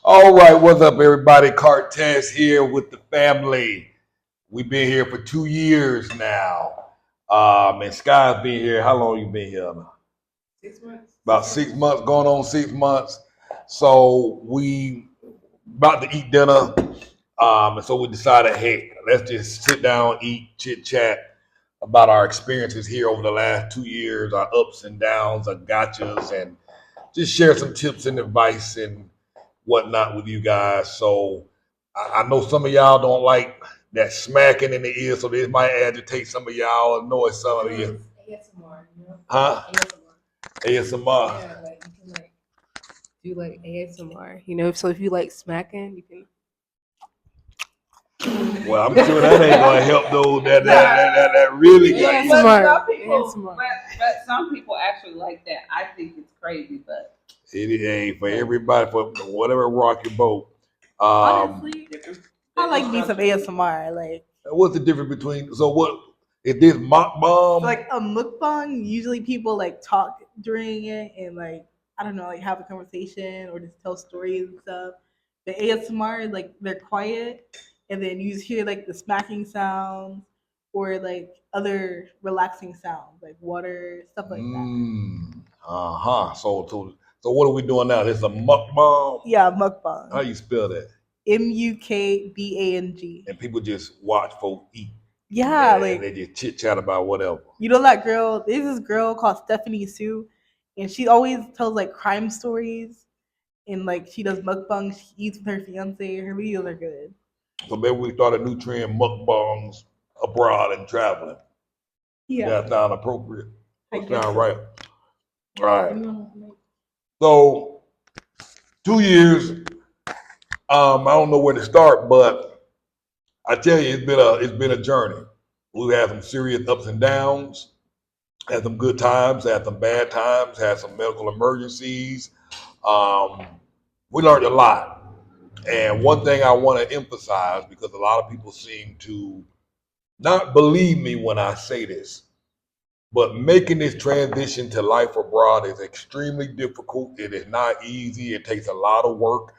All right, what's up, everybody? Cartess here with the family. We've been here for 2 years now. And Sky's been here. How long you been here? 6 months. About 6 months, going on 6 months. So we about to eat dinner. And so we decided, hey, let's just sit down, eat, chit chat about our experiences here over the last 2 years, our ups and downs, our gotchas, and just share some tips and advice and whatnot with you guys. So I know some of y'all don't like that smacking in the ear, so this might agitate some of y'all, annoy some of you. ASMR, you know? Huh? ASMR. ASMR. Yeah, like you can do like ASMR. So if you like smacking, you can. Well, I'm sure that ain't gonna help those that really got ASMR. But some people actually like that. I think it's crazy, but it ain't for everybody, for whatever rock your boat. honestly, I like me some ASMR. Like, What's the difference between? So what is this mukbang? like a mukbang, usually people like talk during it and like I don't know, like have a conversation or just tell stories and stuff. The ASMR, like they're quiet, and then you just hear like the smacking sounds or like other relaxing sounds, like water, stuff like that. So what are we doing now? This is a mukbang. Yeah, How mukbang. you spell that? Mukbang. And people just watch folks eat. Yeah, And like they just chit chat about whatever. you know that girl. There's this girl called Stephanie Sue, and she always tells like crime stories, and like she does mukbangs. She eats with her fiance. Her videos are good. So maybe we start a new trend, mukbangs abroad and traveling. Yeah, That sound appropriate. I That guess sound so. right. All right. So 2 years. I don't know where to start, but I tell you, it's been a journey. We've had some serious ups and downs, had some good times, had some bad times, had some medical emergencies. Um, we learned a lot. And one thing I want to emphasize, because a lot of people seem to not believe me when I say this, but making this transition to life abroad is extremely difficult. It is not easy. It takes a lot of work.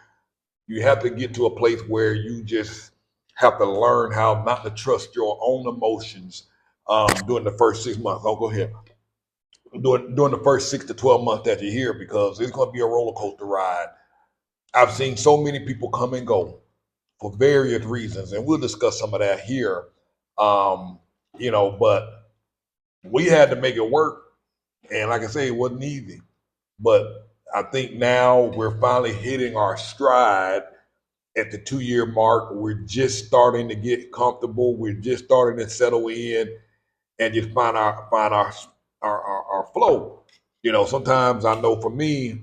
You have to get to a place where you just have to learn how not to trust your own emotions during the first 6 months. Oh, go ahead. During the first 6 to 12 months that you're here, because it's going to be a roller coaster ride. I've seen so many people come and go for various reasons, and we'll discuss some of that here. Um, but we had to make it work, and like I say, it wasn't easy. But I think now we're finally hitting our stride at the 2 year mark. We're just starting to get comfortable. We're just starting to settle in and just find our flow. Sometimes I know for me,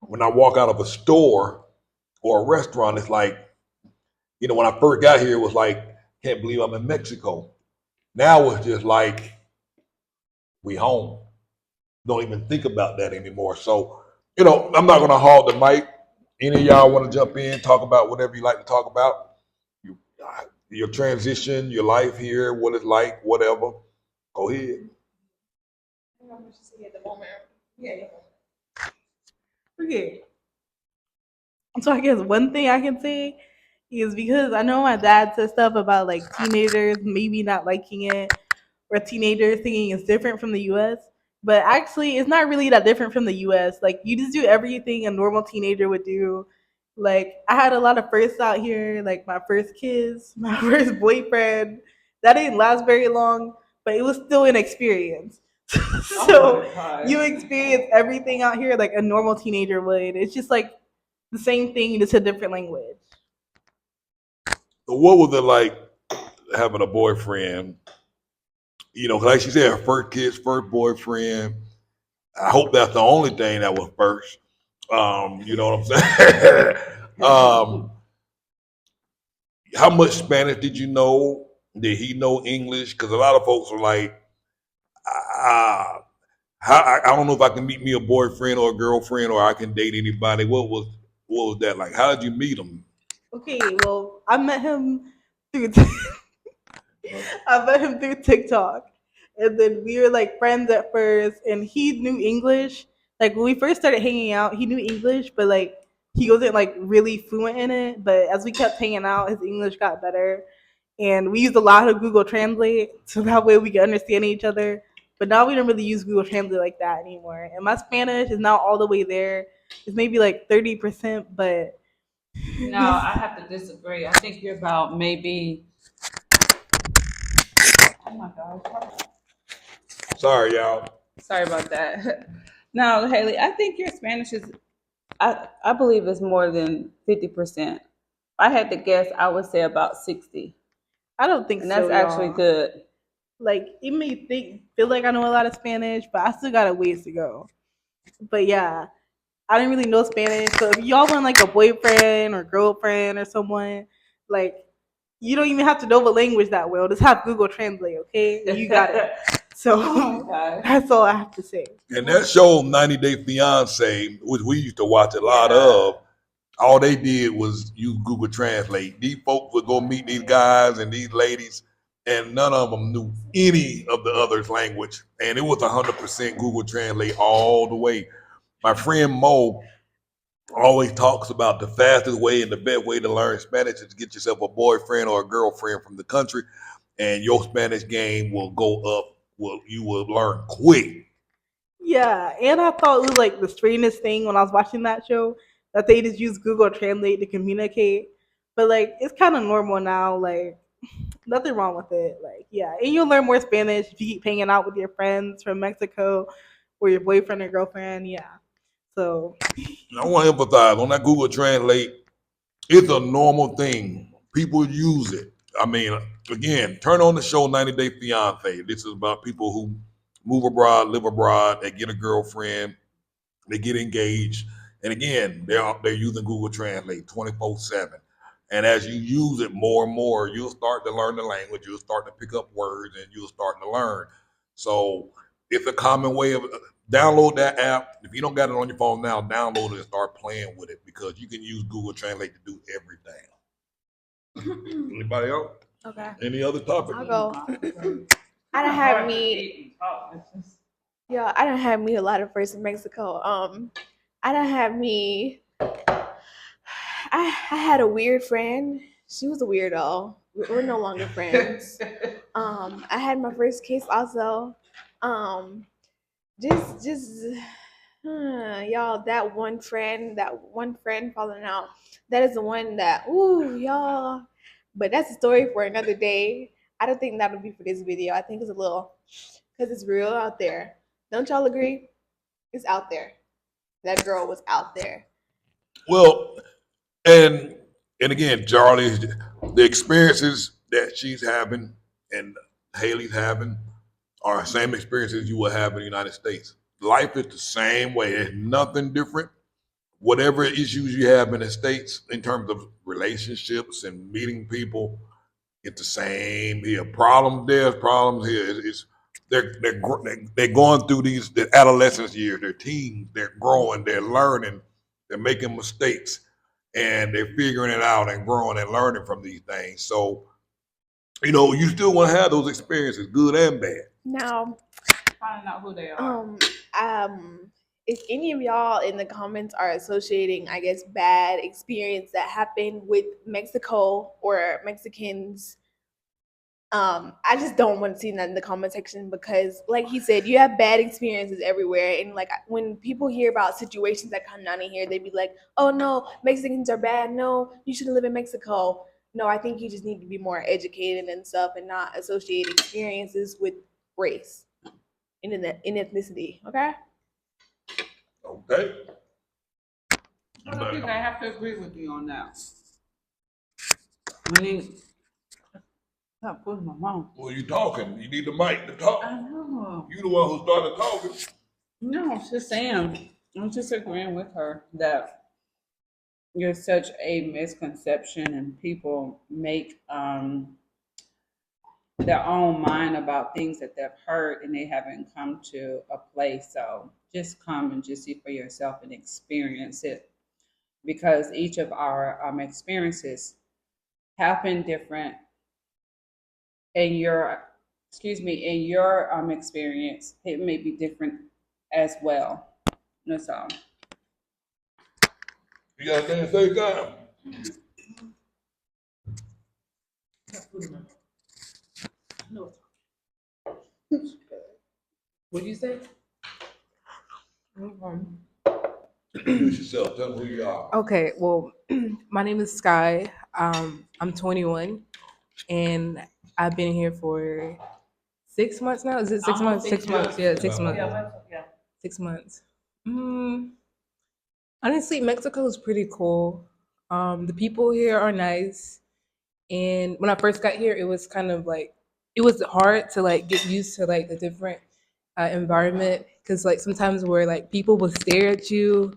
when I walk out of a store or a restaurant, it's like, when I first got here, it was like, can't believe I'm in Mexico. Now it's just like we home. Don't even think about that anymore. So, I'm not gonna hog the mic. Any of y'all want to jump in, talk about whatever you like to talk about? You, your transition, your life here, what it's like, whatever. Go ahead. Okay, so I guess one thing I can say is because I know my dad says stuff about like teenagers maybe not liking it or teenagers thinking it's different from the US. But actually, it's not really that different from the US. Like, you just do everything a normal teenager would do. Like, I had a lot of firsts out here, like my first kiss, my first boyfriend. That didn't last very long, but it was still an experience. So, you experience everything out here like a normal teenager would. It's just like the same thing, just a different language. So what was it like having a boyfriend? Like she said, her first kiss, first boyfriend. I hope that's the only thing that was first. You know what I'm saying? How much Spanish did you know? Did he know English? Because a lot of folks are like, uh, I don't know if I can meet me a boyfriend or a girlfriend or I can date anybody. What was that like? How did you meet him? Okay, well, I met him through I met him through TikTok. And then we were like friends at first and he knew English. Like when we first started hanging out, he knew English, but like he wasn't like really fluent in it. But as we kept hanging out, his English got better, and we used a lot of Google Translate so that way we could understand each other. But now we don't really use Google Translate like that anymore. And my Spanish is not all the way there. It's maybe like 30%, but No, I have to disagree. I think you're about maybe. Oh my gosh. Sorry, y'all. Sorry about that. No, Haley, I think your Spanish is. I believe it's more than 50%. If I had to guess, I would say about 60, I don't think and so, that's actually y'all. good. Like it may feel like I know a lot of Spanish, but I still got a ways to go. But yeah, I didn't really know Spanish. So if y'all want like a boyfriend or girlfriend or someone, like you don't even have to know the language that well. Just have Google Translate, okay? You got it. So Oh my gosh. that's all I have to say. And that show 90 Day Fiance, which we used to watch a lot Yeah. of, all they did was use Google Translate. These folks would go meet these guys and these ladies, and none of them knew any of the other's language. And it was 100% Google Translate all the way. My friend Mo always talks about the fastest way and the best way to learn Spanish is to get yourself a boyfriend or a girlfriend from the country, and your Spanish game will go up. You will learn quick. Yeah, and I thought it was like the strangest thing when I was watching that show that they just use Google Translate to communicate. But like it's kind of normal now. Like nothing wrong with it. Like yeah, and you'll learn more Spanish if you keep hanging out with your friends from Mexico or your boyfriend or girlfriend. Yeah. So I want to emphasize on that Google Translate. It's a normal thing. People use it. I mean, again, turn on the show 90 Day Fiance. This is about people who move abroad, live abroad, they get a girlfriend, they get engaged. And again, they're using Google Translate 24/7. And as you use it more and more, you'll start to learn the language, you'll start to pick up words, and you'll start to learn. So it's a common way of download that app. If you don't got it on your phone now, download it and start playing with it because you can use Google Translate to do everything. Anybody else? Okay. Any other topic? I'll go. I don't have me. Yeah, I don't have me a lot of friends in Mexico. I don't have me. I had a weird friend. She was a weirdo. We're no longer friends. I had my first kiss also. Um, just y'all. That one friend falling out. That is the one that. Ooh, y'all. But that's a story for another day. I don't think that'll be for this video. I think it's a little, because it's real out there. Don't y'all agree? It's out there. That girl was out there. Well, and again, Charlie, the experiences that she's having and Haley's having are the same experiences you will have in the United States. Life is the same way. There's nothing different. Whatever issues you have in the States in terms of relationships and meeting people, it's the same here. Problems there, problems here. They're going through the adolescence years. They're teens. They're growing. They're learning. They're making mistakes, and they're figuring it out and growing and learning from these things. So, you still want to have those experiences, good and bad. Now, Finding out who they are. if any of y'all in the comments are associating, I guess, bad experience that happened with Mexico or Mexicans, I just don't want to see that in the comment section because, like he said, you have bad experiences everywhere. And like when people hear about situations that come down in here, they'd be like, "Oh no, Mexicans are bad. No, you shouldn't live in Mexico." No, I think you just need to be more educated and stuff, and not associate experiences with race and in ethnicity. Okay. Okay. I don't think I have to agree with you on that. We need. Stop putting my mouth. Well, you talking. You need the mic to talk. I know. You the one who started talking. No, I'm just saying. I'm just agreeing with her that there's such a misconception and people make their own mind about things that they've heard and they haven't come to a place. So just come and just see for yourself and experience it because each of our experiences have been different. In your experience, it may be different as well. That's all. You got anything to say, guy? What'd you say? Introduce yourself. Tell them who you are. Okay, well, my name is Sky. I'm 21, and I've been here for 6 months now. Is it 6 months? 6 months. Yeah, 6 months. Yeah. 6 months. Honestly, Mexico is pretty cool. The people here are nice, and when I first got here, it was kind of like it was hard to like get used to like the different environment because like sometimes where like people will stare at you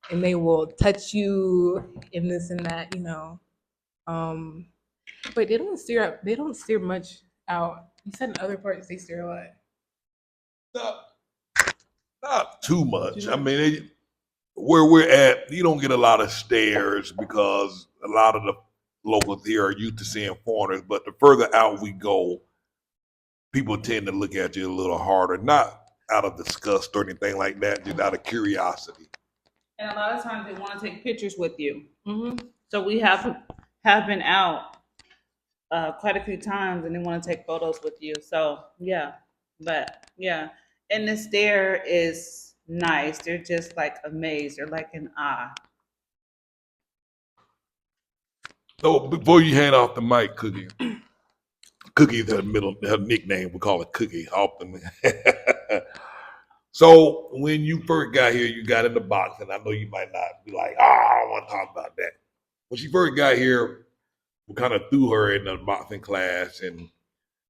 and they will touch you and this and that, you know. Um, but they don't stare up. They don't stare much out. You said in other parts they stare a lot. Not too much. I mean, where we're at, you don't get a lot of stares because a lot of the locals here are used to seeing foreigners. But the further out we go, people tend to look at you a little harder, not out of disgust or anything like that, just out of curiosity. And a lot of times they want to take pictures with you. Mm-hmm. So we have been out quite a few times, and they want to take photos with you. So yeah, but yeah, and the stare is nice. They're just like amazed. They're like in awe. So before you hand off the mic, Cookie's her nickname. We call it Cookie often. So when you first got here, you got in the box, and I know you might not be like, I don't want to talk about that. When she first got here, we kind of threw her in the boxing class, and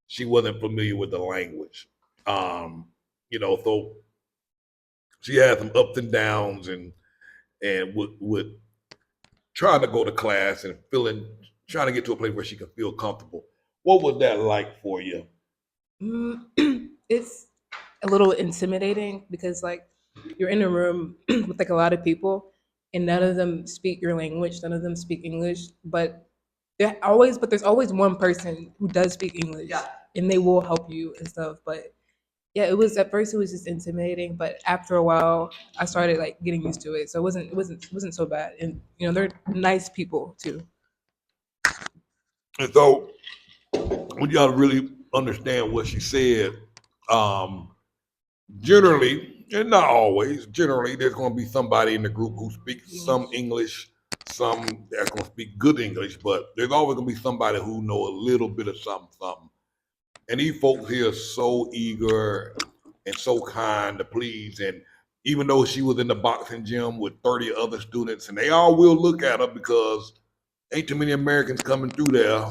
she wasn't familiar with the language. So she had some ups and downs, and would trying to go to class and trying to get to a place where she could feel comfortable. What was that like for you? It's a little intimidating because like you're in a room with like a lot of people and none of them speak your language, none of them speak English, but there's always one person who does speak English and they will help you and stuff. But yeah, it was at first it was just intimidating, but after a while I started like getting used to it. So it wasn't so bad. And you know, they're nice people too. And so when y'all really understand what she said, generally, and not always, generally, there's going to be somebody in the group who speaks some English, some that's going to speak good English, but there's always going to be somebody who know a little bit of something. And these folks here are so eager and so kind to please. And even though she was in the boxing gym with 30 other students, and they all will look at her because ain't too many Americans coming through there,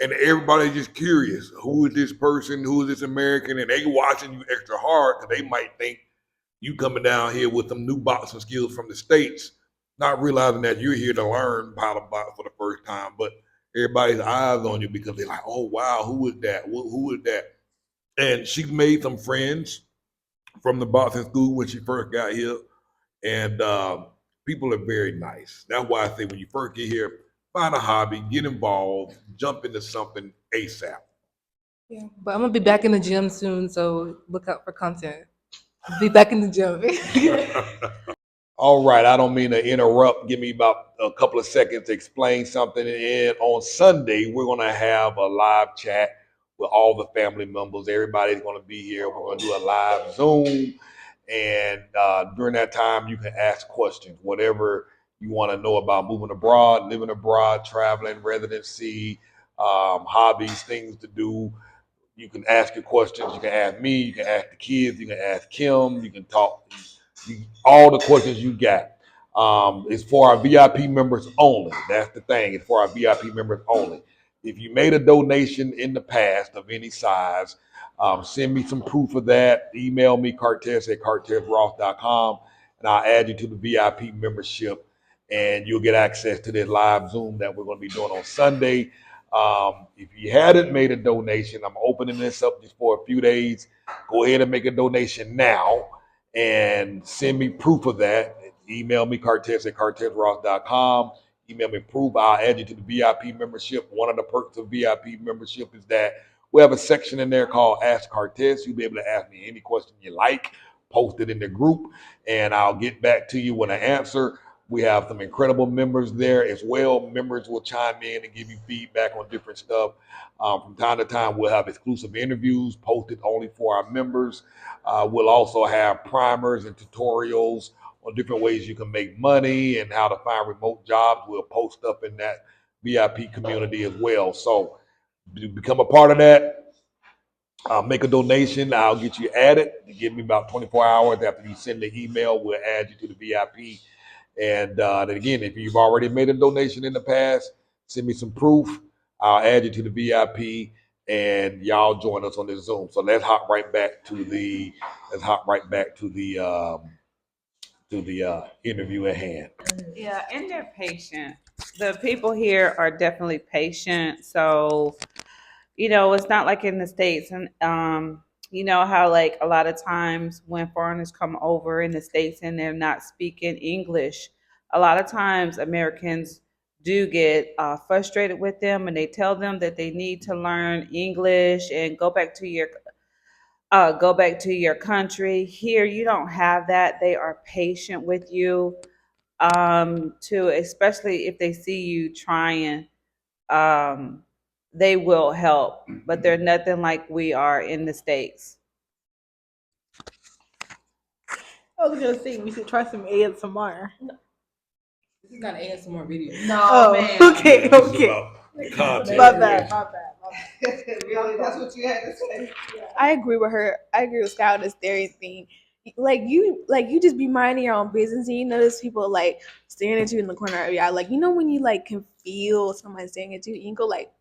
and everybody's just curious. Who is this person? Who is this American? And they watching you extra hard because they might think you coming down here with some new boxing skills from the States, not realizing that you're here to learn how to box for the first time. But everybody's eyes on you because they're like, oh, wow, who is that? Who is that? And she made some friends from the boxing school when she first got here. And people are very nice. That's why I say when you first get here, find a hobby, get involved, jump into something ASAP. Yeah. But I'm gonna be back in the gym soon, so look out for content. Be back in the gym. All right, I don't mean to interrupt. Give me about a couple of seconds to explain something. And on Sunday, we're going to have a live chat with all the family members. Everybody's going to be here. We're going to do a live Zoom. And during that time, you can ask questions, whatever you want to know about moving abroad, living abroad, traveling, residency, hobbies, things to do. You can ask your questions. You can ask me. You can ask the kids. You can ask Kim. You can talk. All the questions you got. It's for our VIP members only. That's the thing. It's for our VIP members only. If you made a donation in the past of any size, send me some proof of that. Email me, cartess at cartessross.com, and I'll add you to the VIP membership, and you'll get access to this live Zoom that we're going to be doing on Sunday. If you hadn't made a donation, I'm opening this up just for a few days. Go ahead and make a donation now and send me proof of that. Email me, cartess at cartessross.com. Email me proof. I'll add you to the VIP membership. One of the perks of VIP membership is that we have a section in there called Ask Cartess. You'll be able to ask me any question you like, post it in the group, and I'll get back to you with an answer. We have some incredible members there as well. Members will chime in and give you feedback on different stuff. From time to time, we'll have exclusive interviews posted only for our members. We'll also have primers and tutorials on different ways you can make money and how to find remote jobs. We'll post up in that VIP community as well. So become a part of that. Make a donation. I'll get you added. Give me about 24 hours after you send the email. We'll add you to the VIP. And then again, if you've already made a donation in the past, send me some proof. I'll add you to the VIP, and y'all join us on this Zoom. So let's hop right back to the interview at hand. Yeah, and they're patient. The people here are definitely patient. So, it's not like in the States. And you know how like a lot of times when foreigners come over in the States and they're not speaking English, a lot of times Americans do get frustrated with them, and they tell them that they need to learn English and go back to your country. Here, you don't have that. They are patient with you, to especially if they see you trying, um, they will help. But they're nothing like we are in the States. I was gonna say we should try some ASMR. This is not an ASMR video. Oh, man. okay, This is okay. about content. My bad, my bad. Really, that's what you had to say. I agree with her. I agree with Scout and this theory thing. Like you just be minding your own business, and you notice people like staring at you in the corner of your eye. Like when you like can feel someone staring at you, you can go like,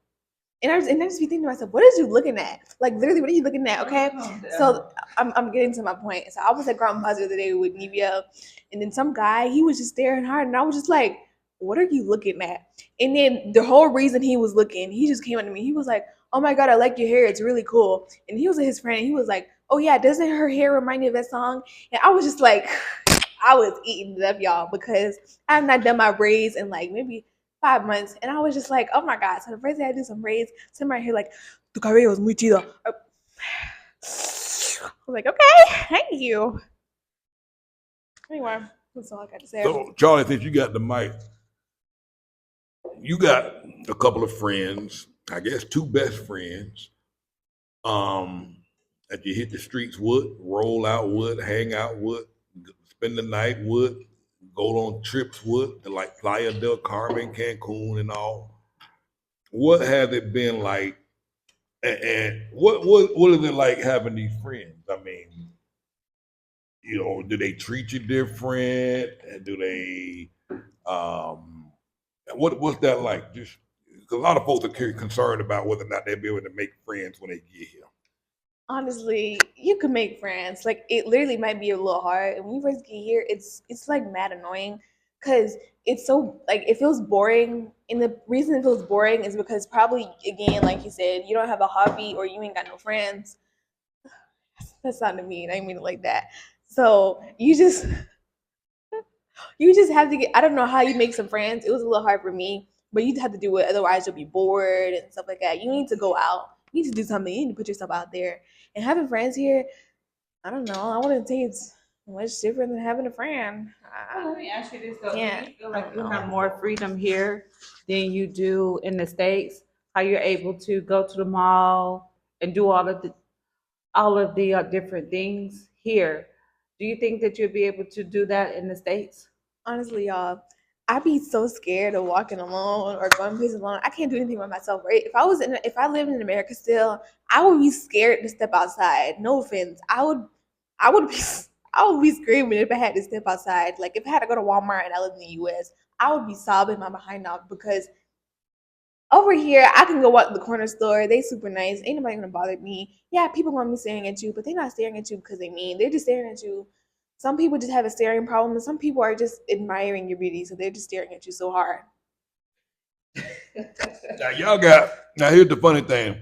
and I just be thinking to myself, what is you looking at? Like literally, what are you looking at? Okay, so I'm getting to my point. So I was at Grandpa's the other day with Nevia, and then some guy, he was just staring hard, and I was just like, what are you looking at? And then the whole reason he was looking, he just came up to me. He was like, oh my god, I like your hair. It's really cool. And he was with his friend, and he was like, oh yeah, doesn't her hair remind you of that song? And I was just like, I was eating it up, y'all, because I have not done my braids in like maybe 5 months, and I was just like, oh my god. So the first day I do some braids, somebody here like, tu cabello es muy chido. I was like, okay, thank you. Anyway, that's all I got to say. So Charlie, since you got the mic, you got a couple of friends, I guess 2 best friends, that you hit the streets with, roll out with, hang out with, spend the night with, go on trips with, to like Playa del Carmen, Cancun, and all. What has it been like, and what is it like having these friends? I mean, do they treat you different? And do they, what's that like? Just because a lot of folks are concerned about whether or not they'll be able to make friends when they get here. Honestly, you can make friends. Like it literally might be a little hard. And when you first get here, it's like mad annoying because it's so like it feels boring. And the reason it feels boring is because probably again, like you said, you don't have a hobby or you ain't got no friends. That sounded mean. I didn't mean it like that. So you just have to get. I don't know how you make some friends. It was a little hard for me, but you have to do it. Otherwise, you'll be bored and stuff like that. You need to go out. You need to do something. You need to put yourself out there. And having friends here, I don't know. I wouldn't say it's much different than having a friend. Let me ask you this though. Yeah, Do you feel like I you don't have know. more freedom here than you do in the States? How you're able to go to the mall and do all of the different things here? Do you think that you'll be able to do that in the States? Honestly, y'all, I'd be so scared of walking alone or going places alone. I can't do anything by myself, right? If I lived in America still, I would be scared to step outside. No offense, I would be, I would be screaming if I had to step outside. Like if I had to go to Walmart and I live in the U.S., I would be sobbing my behind off because over here I can go walk to the corner store. They super nice. Ain't nobody gonna bother me. Yeah, people want me staring at you, but they're not staring at you because they mean. They're just staring at you. Some people just have a staring problem, and some people are just admiring your beauty, so they're just staring at you so hard. Now here's the funny thing,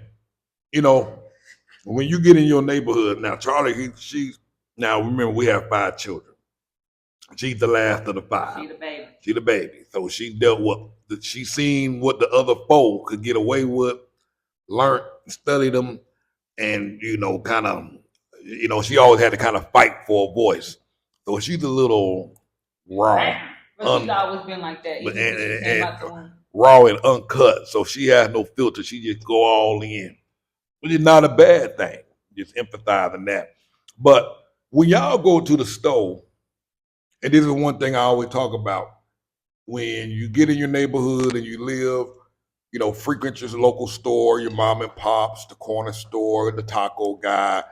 when you get in your neighborhood, now Charlie, now remember we have 5 children. She's the last of the 5. She the baby. So she dealt with, she seen what the other 4 could get away with, learned, studied them, and, kind of, she always had to kind of fight for a voice. So she's a little raw. But she's always been like that, even since she came out the womb. Raw and uncut, so she has no filter. She just go all in, which is not a bad thing. Just emphasizing that. But when y'all go to the store, and this is one thing I always talk about, when you get in your neighborhood and you live, frequent your local store, your mom and pops, the corner store, the taco guy,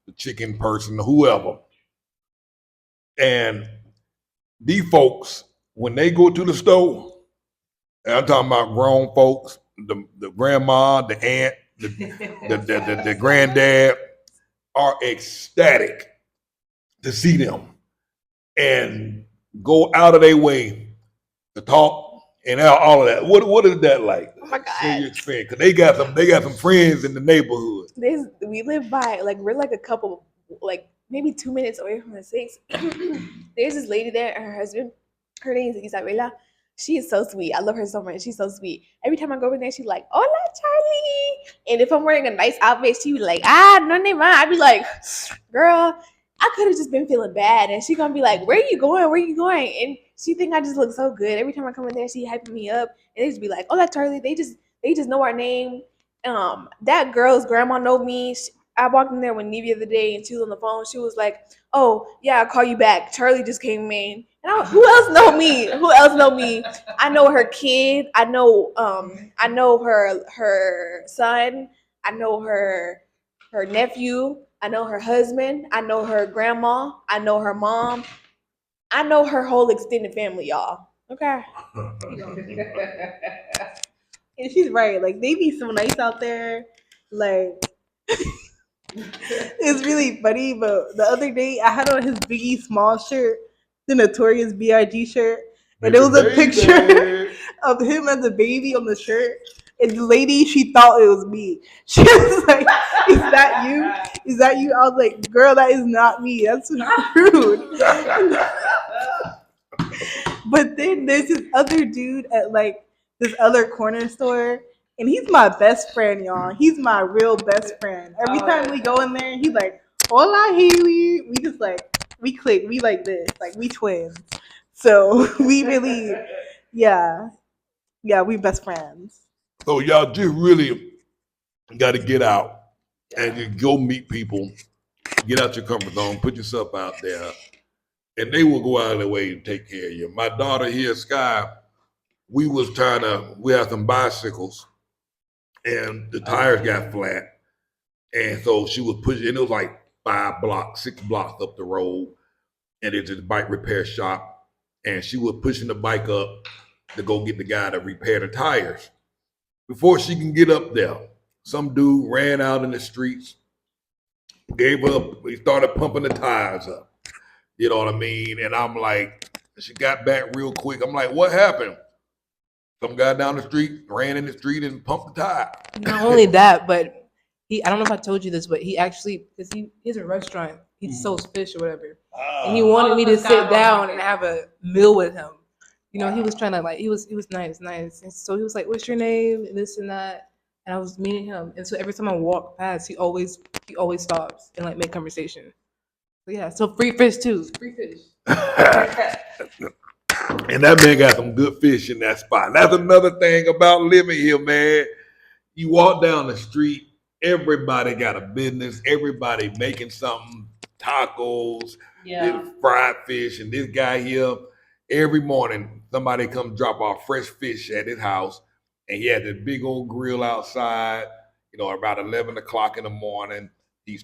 the chicken person, whoever. And these folks, when they go to the store, and I'm talking about grown folks, the grandma, the aunt, the granddad, are ecstatic to see them and go out of their way to talk and all of that. What is that like? Oh my God. Share your experience, because they got some friends in the neighborhood. We live by, like, we're like a couple, like maybe 2 minutes away from the six. There's this lady there and her husband. Her name is Isabella. She is so sweet. I love her so much. She's so sweet. Every time I go over there, she's like, "Hola, Charlie." And if I'm wearing a nice outfit, she be like, "No, never mind." I'd be like, "Girl, I could have just been feeling bad." And she gonna be like, "Where you going? Where you going?" And she think I just look so good. Every time I come in there, she hyping me up. And they just be like, "Hola, Charlie." They just know our name. That girl's grandma know me. I walked in there with Neve the other day, and she was on the phone. She was like, "Oh yeah, I'll call you back. Charlie just came in." And who else know me? Who else know me? I know her kid. I know her son. I know her nephew. I know her husband. I know her grandma. I know her mom. I know her whole extended family, y'all. Okay. And she's right. Like, they be so nice out there. Like, it's really funny. But the other day, I had on his Biggie Small shirt, the Notorious B.I.G. shirt, and there was a picture of him as a baby on the shirt. And the lady, she thought it was me. She was like, "Is that you? Is that you?" I was like, "Girl, that is not me. That's rude." But then there's this other dude at like this other corner store, and he's my best friend, y'all. He's my real best friend. Every time we go in there, he's like, "Hola, Haley." We just like, we click. We like this. Like, we twins. So we really, yeah, we best friends. So y'all just really got to get out and just go meet people. Get out your comfort zone. Put yourself out there. And they will go out of their way to take care of you. My daughter here, Sky, we had some bicycles, and the tires got flat. And so she was pushing, and it was like 6 blocks up the road. And it's a bike repair shop. And she was pushing the bike up to go get the guy to repair the tires. Before she can get up there, some dude ran out in the streets, gave up, he started pumping the tires up. You know what I mean? And I'm like, she got back real quick. I'm like, what happened? Some guy down the street ran in the street and pumped the tire. Not only that, but I don't know if I told you this, but he actually, because he has a restaurant, he sells fish or whatever. And he wanted me to sit down and have a meal with him. He was trying to, like, he was nice. And so he was like, "What's your name?" And this and that. And I was meeting him. And so every time I walk past, he always stops and like make conversation. So yeah, so free fish too. Free fish. And that man got some good fish in that spot. That's another thing about living here, man. You walk down the street, everybody got a business. Everybody making something, tacos, fried fish. And this guy here, every morning, somebody come drop off fresh fish at his house. And he had this big old grill outside, about 11 o'clock in the morning. He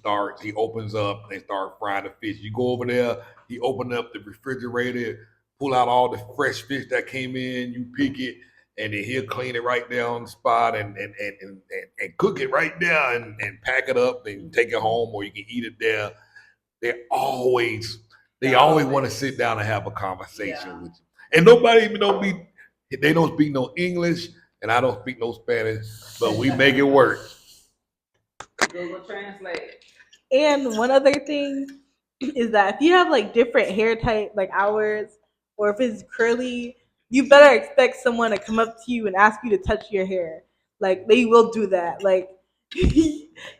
opens up, they start frying the fish. You go over there, he opened up the refrigerator, pull out all the fresh fish that came in, you pick it, and then he'll clean it right there on the spot and cook it right there and pack it up and take it home, or you can eat it there. They always want to sit down and have a conversation with you. And nobody even they don't speak no English, and I don't speak no Spanish, but we make it work. Google Translate. And one other thing is that if you have like different hair type like ours, or if it's curly, you better expect someone to come up to you and ask you to touch your hair. Like, they will do that. Like,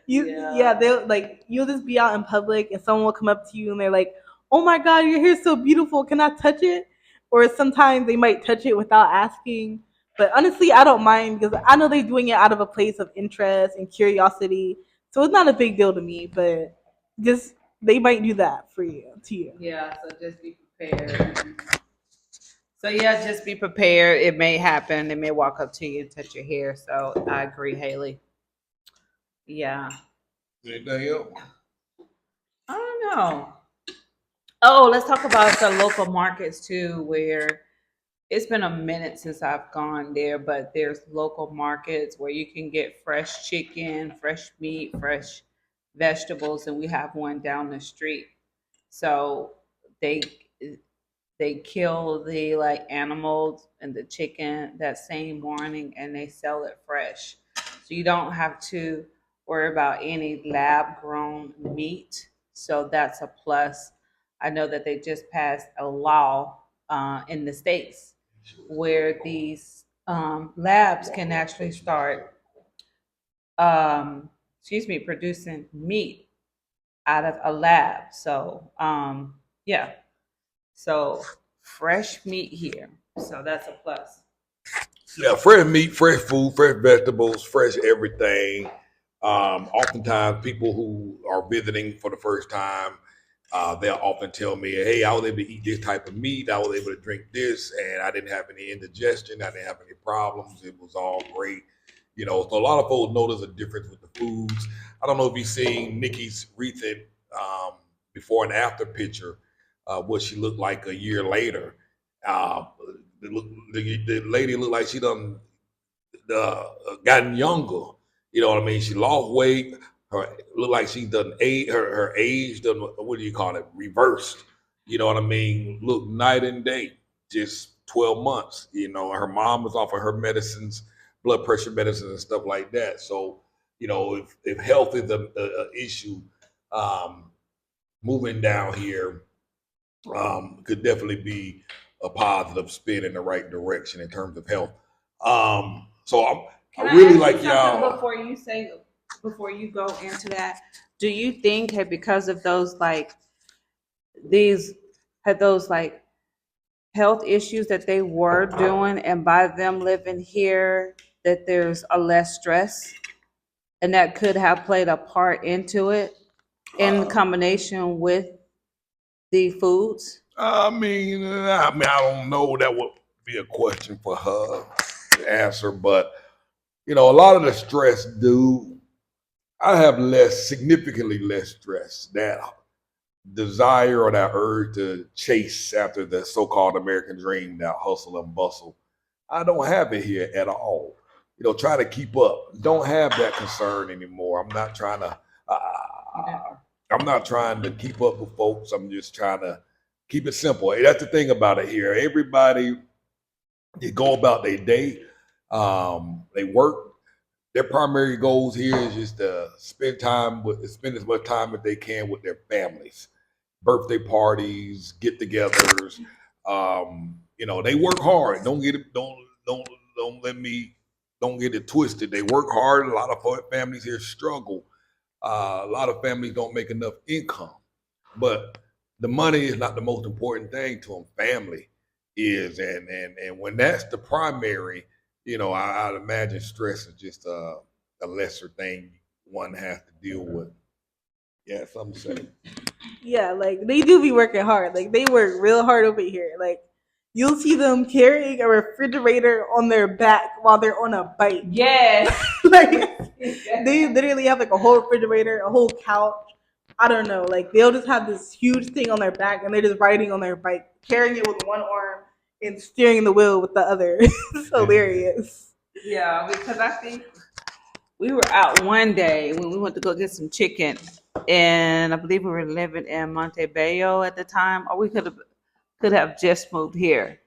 they'll like, you'll just be out in public and someone will come up to you and they're like, "Oh my God, your hair's so beautiful. Can I touch it?" or sometimes they might touch it without asking. But honestly, I don't mind because I know they're doing it out of a place of interest and curiosity. So it's not a big deal to me, but just they might do that for you to you. Yeah, so just be prepared. So yeah, just be prepared. It may happen. They may walk up to you and touch your hair. So I agree, Haley. Yeah. Anything else? I don't know. Oh, let's talk about the local markets too, where it's been a minute since I've gone there, but there's local markets where you can get fresh chicken, fresh meat, fresh vegetables, and we have one down the street. So they they kill the like animals and the chicken that same morning and they sell it fresh. So you don't have to worry about any lab grown meat. So that's a plus. I know that they just passed a law in the States where these labs can actually start, producing meat out of a lab. So, yeah. So fresh meat here. So that's a plus. Yeah, fresh meat, fresh food, fresh vegetables, fresh everything. Oftentimes, people who are visiting for the first time, they'll often tell me, "Hey, I was able to eat this type of meat. I was able to drink this, and I didn't have any indigestion. I didn't have any problems. It was all great." So a lot of folks notice a difference with the foods. I don't know if you've seen Nikki's recent um, before and after picture, what she looked like a year later. Uh, the lady looked like she done gotten younger. You know what I mean? She lost weight. Her looked like she done her age done, what do you call it? Reversed. You know what I mean? Look night and day. Just 12 months. Her mom was off of her medicines, blood pressure medicines and stuff like that. So, if health is a issue, um, moving down here could definitely be a positive spin in the right direction in terms of health. So Can I I really ask you like something y'all. before you go into that? Do you think that because of those like these had those like health issues that they were doing and by them living here that there's a less stress and that could have played a part into it in Uh, combination with the foods? I don't know. That would be a question for her to answer, but a lot of the stress, dude. I have significantly less stress. That desire or that urge to chase after the so-called American dream, that hustle and bustle. I don't have it here at all. Try to keep up. Don't have that concern anymore. I'm not trying to. I'm not trying to keep up with folks. I'm just trying to keep it simple. That's the thing about it here. Everybody, they go about their day. They work. Their primary goals here is just to spend as much time as they can with their families, birthday parties, get-togethers. They work hard. Don't let me don't get it twisted. They work hard. A lot of families here struggle. A lot of families don't make enough income, but the money is not the most important thing to them. Family is, and when that's the primary, I'd imagine stress is just a lesser thing one has to deal with. Yeah, something to say. Yeah, like they do be working hard. Like they work real hard over here. Like you'll see them carrying a refrigerator on their back while they're on a bike. Yes. Like they literally have like a whole refrigerator, a whole couch. I don't know. Like they'll just have this huge thing on their back and they're just riding on their bike, carrying it with one arm and steering the wheel with the other. It's hilarious. Yeah, because I think we were out one day when we went to go get some chicken, and I believe we were living in Montebello at the time, or we could have just moved here.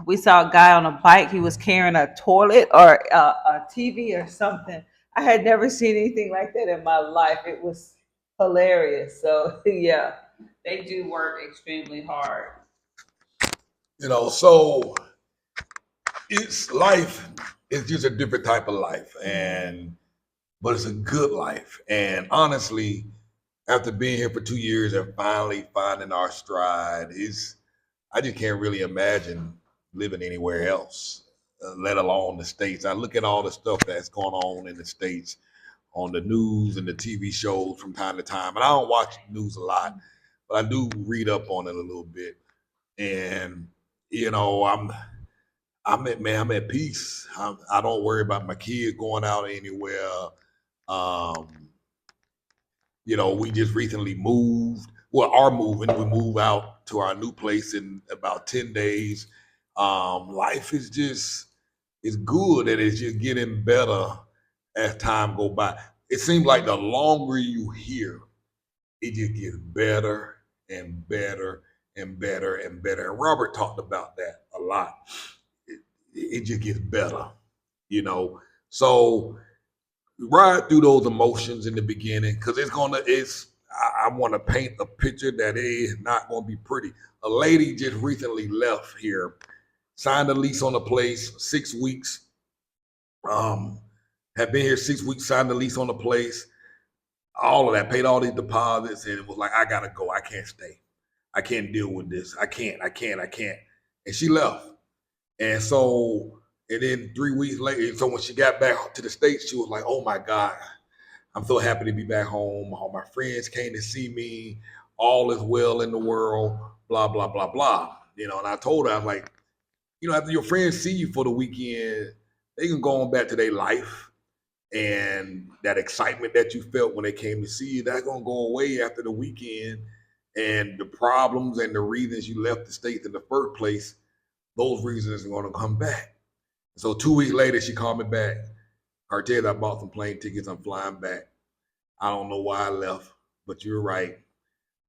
We saw a guy on a bike. He was carrying a toilet or a TV or something. I had never seen anything like that in my life. It was hilarious. So yeah, they do work extremely hard. So it's life. It's just a different type of life, but it's a good life. And honestly, after being here for 2 years and finally finding our stride, I just can't really imagine living anywhere else, let alone the States. I look at all the stuff that's going on in the States on the news and the TV shows from time to time. And I don't watch news a lot, but I do read up on it a little bit. And, you know, I'm at peace. I don't worry about my kids going out anywhere. Um, you know, we just recently moved. Well, are moving. We move out to our new place in about 10 days. Life is just it's good and it's just getting better as time go by. It seems like the longer you hear, it just gets better and better and better and better. And Robert talked about that a lot. It just gets better, you know. So ride through those emotions in the beginning because I want to paint a picture that is not going to be pretty. A lady just recently left here, signed a lease on a place, 6 weeks. Had been here 6 weeks, signed a lease on the place, all of that, paid all these deposits, and it was like, I gotta go. I can't stay. I can't deal with this. I can't. And she left. And so, and then 3 weeks later, so when she got back to the States, she was like, oh my God, I'm so happy to be back home. All my friends came to see me. All is well in the world, blah, blah, blah, blah. You know, and I told her, I was like, you know, after your friends see you for the weekend, they can go on back to their life. And that excitement that you felt when they came to see you, that's gonna go away after the weekend. And the problems and the reasons you left the States in the first place, those reasons are gonna come back. So 2 weeks later, she called me back. Cartess, I bought some plane tickets. I'm flying back. I don't know why I left, but you're right.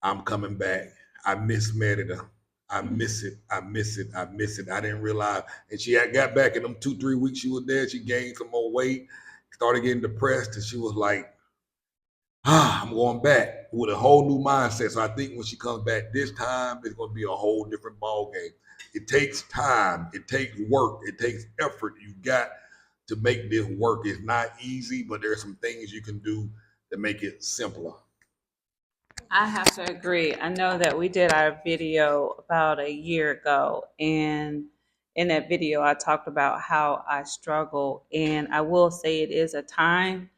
I'm coming back. I miss Merida. I miss it. I miss it. I miss it. I didn't realize. And she had got back in them 2-3 weeks she was there. She gained some more weight, started getting depressed, and she was like, I'm going back with a whole new mindset. So I think when she comes back this time, it's going to be a whole different ball game. It takes time. It takes work. It takes effort. You got to make this work. It's not easy, but there's some things you can do to make it simpler. I have to agree. I know that we did our video about a year ago, and in that video, I talked about how I struggle. And I will say it is a time.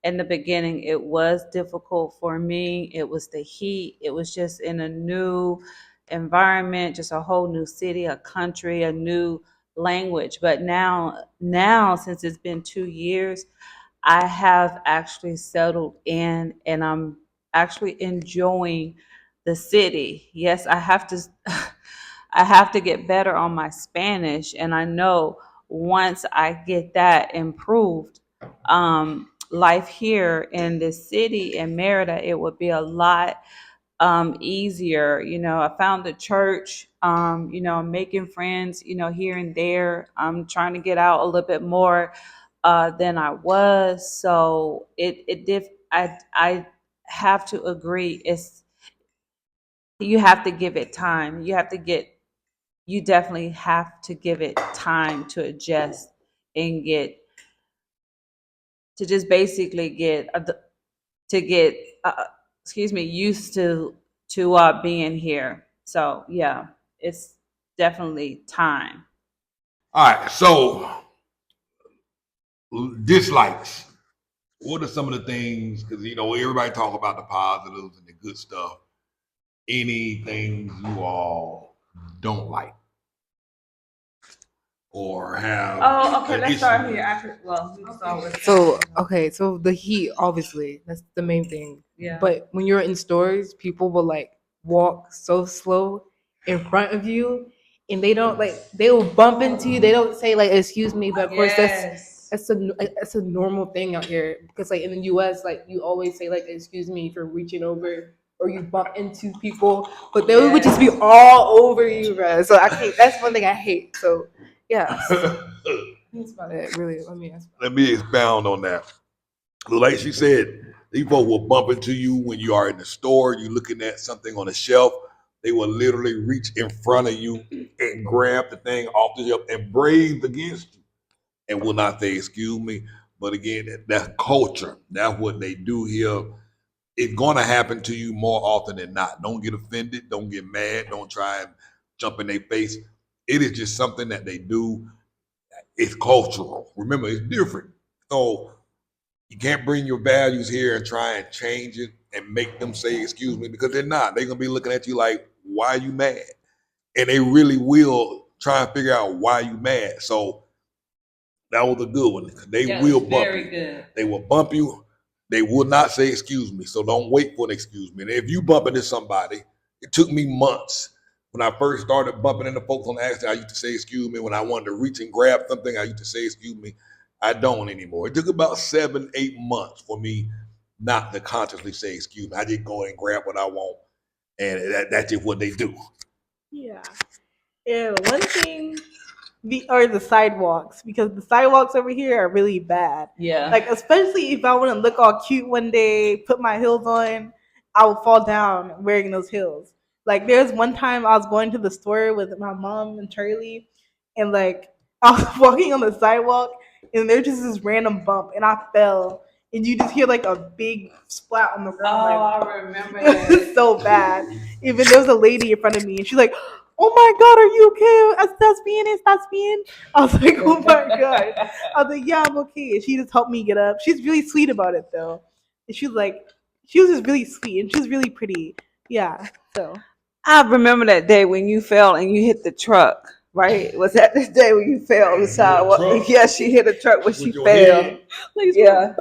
In the beginning, it was difficult for me. It was the heat. It was just in a new environment, just a whole new city, a country, a new language. But now since it's been 2 years, I have actually settled in and I'm actually enjoying the city. Yes, I have to I have to get better on my Spanish, and I know once I get that improved, life here in this city in Merida, it would be a lot easier. You know, I found the church, making friends, here and there. I'm trying to get out a little bit more than I was. So it did. I have to agree. You have to give it time. You definitely have to give it time to adjust and just basically to get used to being here. So yeah, it's definitely time. All right. So dislikes. What are some of the things? Because everybody talk about the positives and the good stuff. Anything you all don't like or have? Oh, okay. an Let's issue start with? here. We start with So okay, so the heat, obviously, that's the main thing. Yeah. But when you're in stores, people will like walk so slow in front of you, and they will bump into you. They don't say like excuse me, but of course that's a normal thing out here because like in the U.S. like you always say like excuse me if you're reaching over or you bump into people, but they would just be all over you, bro. So I can't. That's one thing I hate. So yeah, that's about it. Really, Let me expound on that. Like she said, these folks will bump into you when you are in the store, you're looking at something on the shelf. They will literally reach in front of you and grab the thing off the shelf and brave against you and will not say, excuse me. But again, that's culture. That's what they do here. It's going to happen to you more often than not. Don't get offended. Don't get mad. Don't try and jump in their face. It is just something that they do. It's cultural. Remember, it's different. So you can't bring your values here and try and change it and make them say excuse me, because they're not. They're gonna be looking at you like, why are you mad? And they really will try and figure out why you mad. So that was a good one. They will bump you. Good. They will bump you. They will not say excuse me. So don't wait for an excuse me. And if you bump into somebody, it took me months. When I first started bumping into folks on the accident, I used to say excuse me. When I wanted to reach and grab something, I used to say excuse me. I don't anymore. It took about 7, 8 months for me not to consciously say excuse me. I just go and grab what I want. And that's just what they do. Yeah. And one thing, the sidewalks, because the sidewalks over here are really bad. Yeah. Like, especially if I want to look all cute one day, put my heels on, I will fall down wearing those heels. Like, there's one time I was going to the store with my mom and Charlie, and like I was walking on the sidewalk, and there's just this random bump, and I fell, and you just hear like a big splat on the ground. Like, I remember it was so bad. Even there was a lady in front of me, and she's like, "Oh my God, are you okay? Estás bien? Estás bien?" I was like, "Oh my God." I was like, "Yeah, I'm okay." And she just helped me get up. She's really sweet about it though. And she was like, she was just really sweet, and she was really pretty. Yeah. So I remember that day when you fell and you hit the truck, right? Was that the day when you fell on the sidewalk? Yeah, she hit a truck when she fell. Head, Yeah.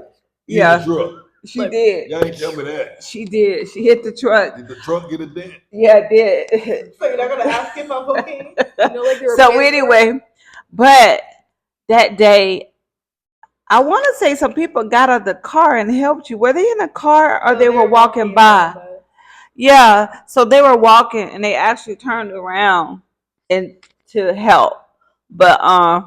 Yeah. truck. She did. Y'all ain't tell me that. She did. She hit the truck. Did the truck get a dent? Yeah, it did. So you're not gonna ask if I'm okay? You know, like you're So anyway, but that day, I want to say some people got out of the car and helped you. Were they in a car or they were walking by? Yeah, so they were walking and they actually turned around and to help. But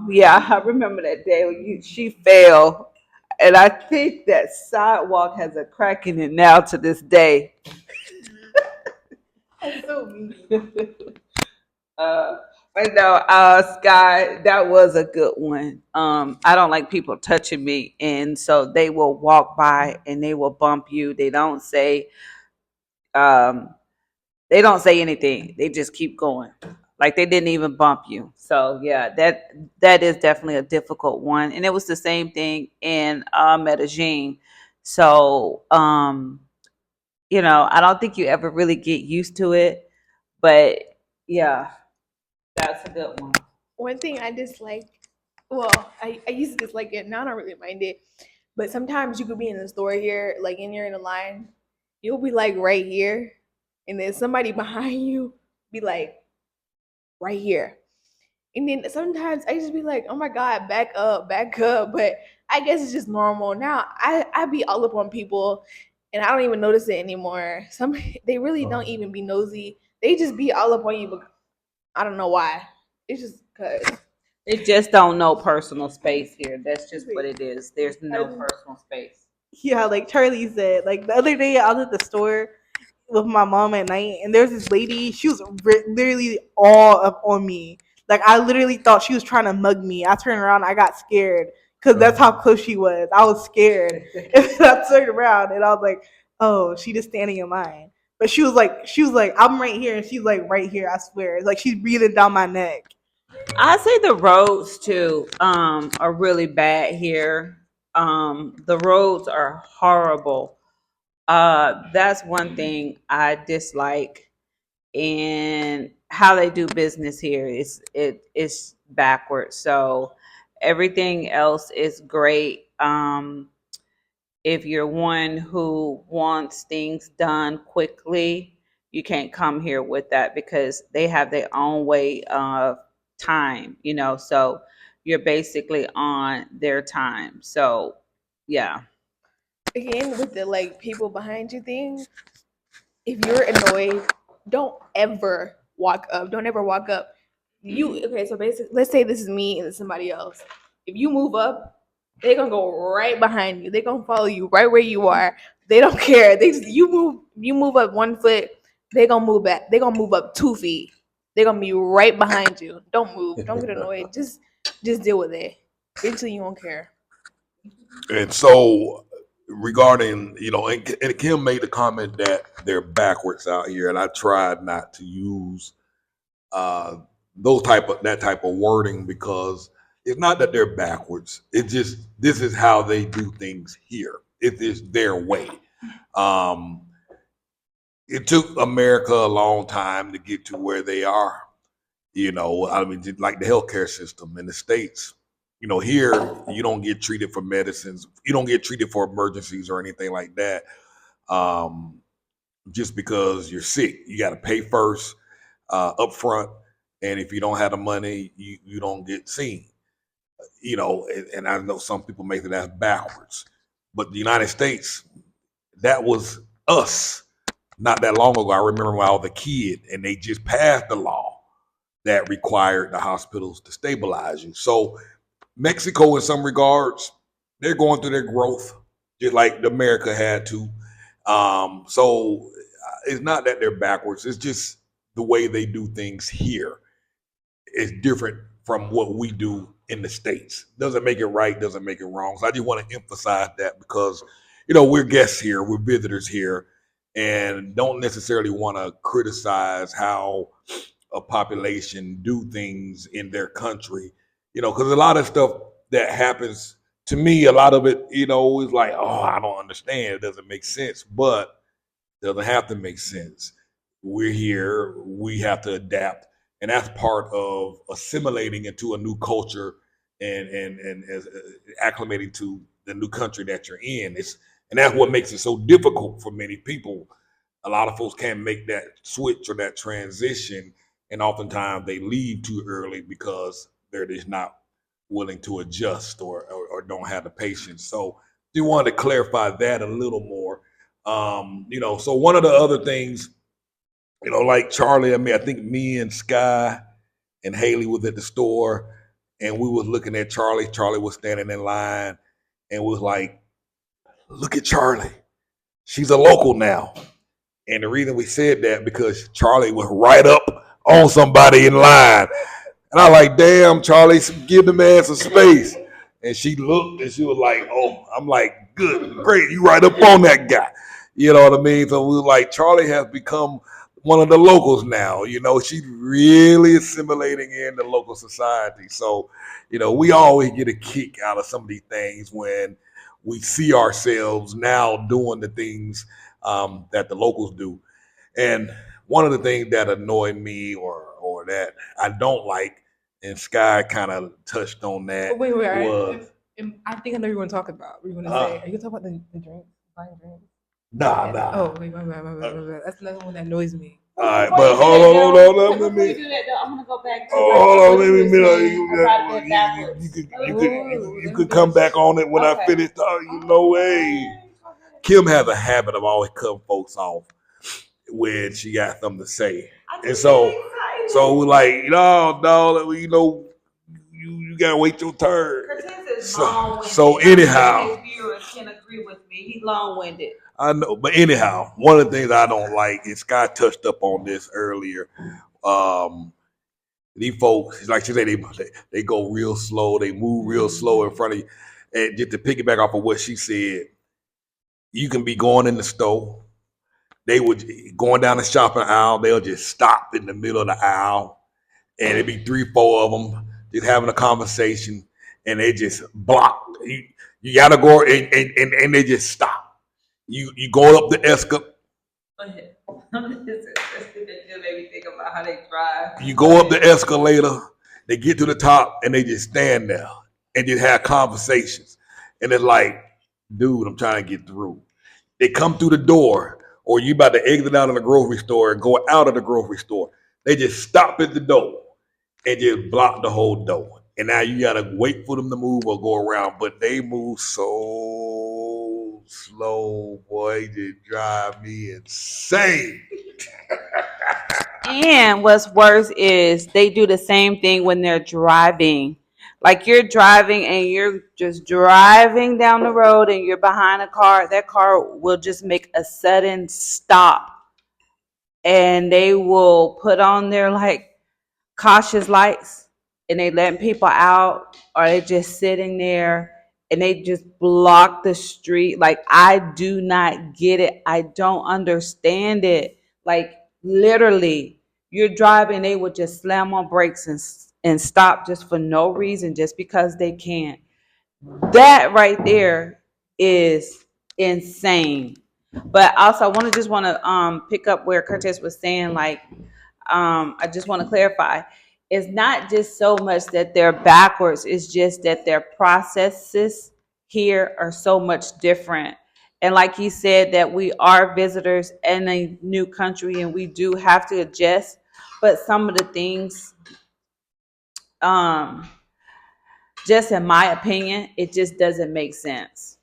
yeah, I remember that day when she fell, and I think that sidewalk has a crack in it now to this day. That's so mean. But no, Sky, that was a good one. I don't like people touching me, and so they will walk by and they will bump you. Um, they don't say anything. They just keep going, like they didn't even bump you. So yeah, that is definitely a difficult one, and it was the same thing in Medellin. So I don't think you ever really get used to it, but yeah, that's a good one. One thing I dislike, well, I used to dislike it, now I don't really mind it. But sometimes you could be in the store here, like, and you're in a line, you'll be like right here, and then somebody behind you be like right here. And then sometimes I just be like, oh my God, back up, back up. But I guess it's just normal. Now I be all up on people and I don't even notice it anymore. They really don't even be nosy. They just be all up on you, but I don't know why. It's just cause They just don't know personal space here. That's just what it is. There's no personal space. Yeah, like Charlie said, like the other day I was at the store with my mom at night, and there's this lady. She was literally all up on me. Like I literally thought she was trying to mug me. I turned around, I got scared because that's how close she was. I was scared, and then I turned around and I was like, "Oh, she just standing in line." But she was like, "I'm right here," and she's like, "Right here." I swear, it's like she's breathing down my neck. I say the roads too are really bad here. The roads are horrible. That's one thing I dislike, and how they do business here is backwards. So everything else is great. If you're one who wants things done quickly, you can't come here with that because they have their own way of time. So you're basically on their time. So yeah. again with the like people behind you thing, if you're annoyed, don't ever walk up. Don't ever walk up. So basically let's say this is me and somebody else. If you move up, they're gonna go right behind you. They're gonna follow you right where you are. They don't care. They just you move up 1 foot, they're gonna move back. They're gonna move up 2 feet. They're gonna be right behind you. Don't move. Don't get annoyed. Just deal with it. Eventually you won't care. And so regarding, and Kim made the comment that they're backwards out here, and I tried not to use uh, that type of wording, because it's not that they're backwards. It's just this is how they do things here. It is their way. Um, it took America a long time to get to where they are. I mean, like the healthcare system in the States. Here you don't get treated for medicines. You don't get treated for emergencies or anything like that. Um, just because you're sick, you got to pay first up front, and if you don't have the money, you don't get seen. And I know some people make that backwards, but the United States, that was us not that long ago. I remember when I was a kid, and they just passed the law that required the hospitals to stabilize you. So Mexico, in some regards, they're going through their growth, just like America had to. So it's not that they're backwards. It's just the way they do things here is different from what we do in the States. Doesn't make it right, doesn't make it wrong. So I just want to emphasize that, because, we're guests here, we're visitors here, and don't necessarily want to criticize how a population do things in their country, because a lot of stuff that happens to me, a lot of it, is like, oh, I don't understand. It doesn't make sense, but it doesn't have to make sense. We're here, we have to adapt, and that's part of assimilating into a new culture and acclimating to the new country that you're in. And that's what makes it so difficult for many people. A lot of folks can't make that switch or that transition, and oftentimes they leave too early because they're just not willing to adjust or don't have the patience. So we wanted to clarify that a little more. So one of the other things, like Charlie, I think me and Sky and Haley was at the store, and we was looking at Charlie. Charlie was standing in line, and was like, "Look at Charlie. She's a local now." And the reason we said that, because Charlie was right up on somebody in line. And I like, damn, Charlie, give the man some space. And she looked and she was like, oh, I'm like, good, great, you right up on that guy. You know what I mean? So we were like, Charlie has become one of the locals now. She's really assimilating in the local society. So, we always get a kick out of some of these things when we see ourselves now doing the things that the locals do. And one of the things that annoy me or that I don't like, and Sky kind of touched on that. Wait, was, I think I know you want to talk about. What you want to say? Are you talking about the drinks, buying drinks? Nah. Oh, wait, my bad. That's another one that annoys me. All right, but hold on. Let me. do that, though, I'm gonna go back to Hold on, let me. You could come back on it when I finish talking. No way. Kim has a habit of always cutting folks off when she got something to say, and so we're like, no, you gotta wait your turn. So anyhow, his viewers can agree with me. He's long-winded. I know, but anyhow, one of the things I don't like, and Scott touched up on this earlier. These folks, like she said, they go real slow, they move real slow in front of you. And just to piggyback off of what she said, you can be going in the store. They would going down the shopping aisle, they'll just stop in the middle of the aisle, and it'd be 3-4 of them just having a conversation, and they just block. You gotta go, and they just stop. You go up the escalator. You go up the escalator, they get to the top, and they just stand there and just have conversations. And it's like, dude, I'm trying to get through. They come through the door, or you about to exit out of the grocery store and go out of the grocery store. They just stop at the door and just block the whole door. And now you gotta wait for them to move or go around. But they move so slow, boy, it just drive me insane. And what's worse is they do the same thing when they're driving. Like you're driving and you're just driving down the road and you're behind a car. That car will just make a sudden stop, and they will put on their like cautious lights, and they letting people out, or they just sitting there and they just block the street. Like, I do not get it. I don't understand it. Like, literally, you're driving, they would just slam on brakes and stop just for no reason, just because they can. That right there is insane. But also, I want to pick up where Curtis was saying, like, I just want to clarify. It's not just so much that they're backwards, it's just that their processes here are so much different. And like he said, that we are visitors in a new country and we do have to adjust. But some of the things, um, just in my opinion, it just doesn't make sense.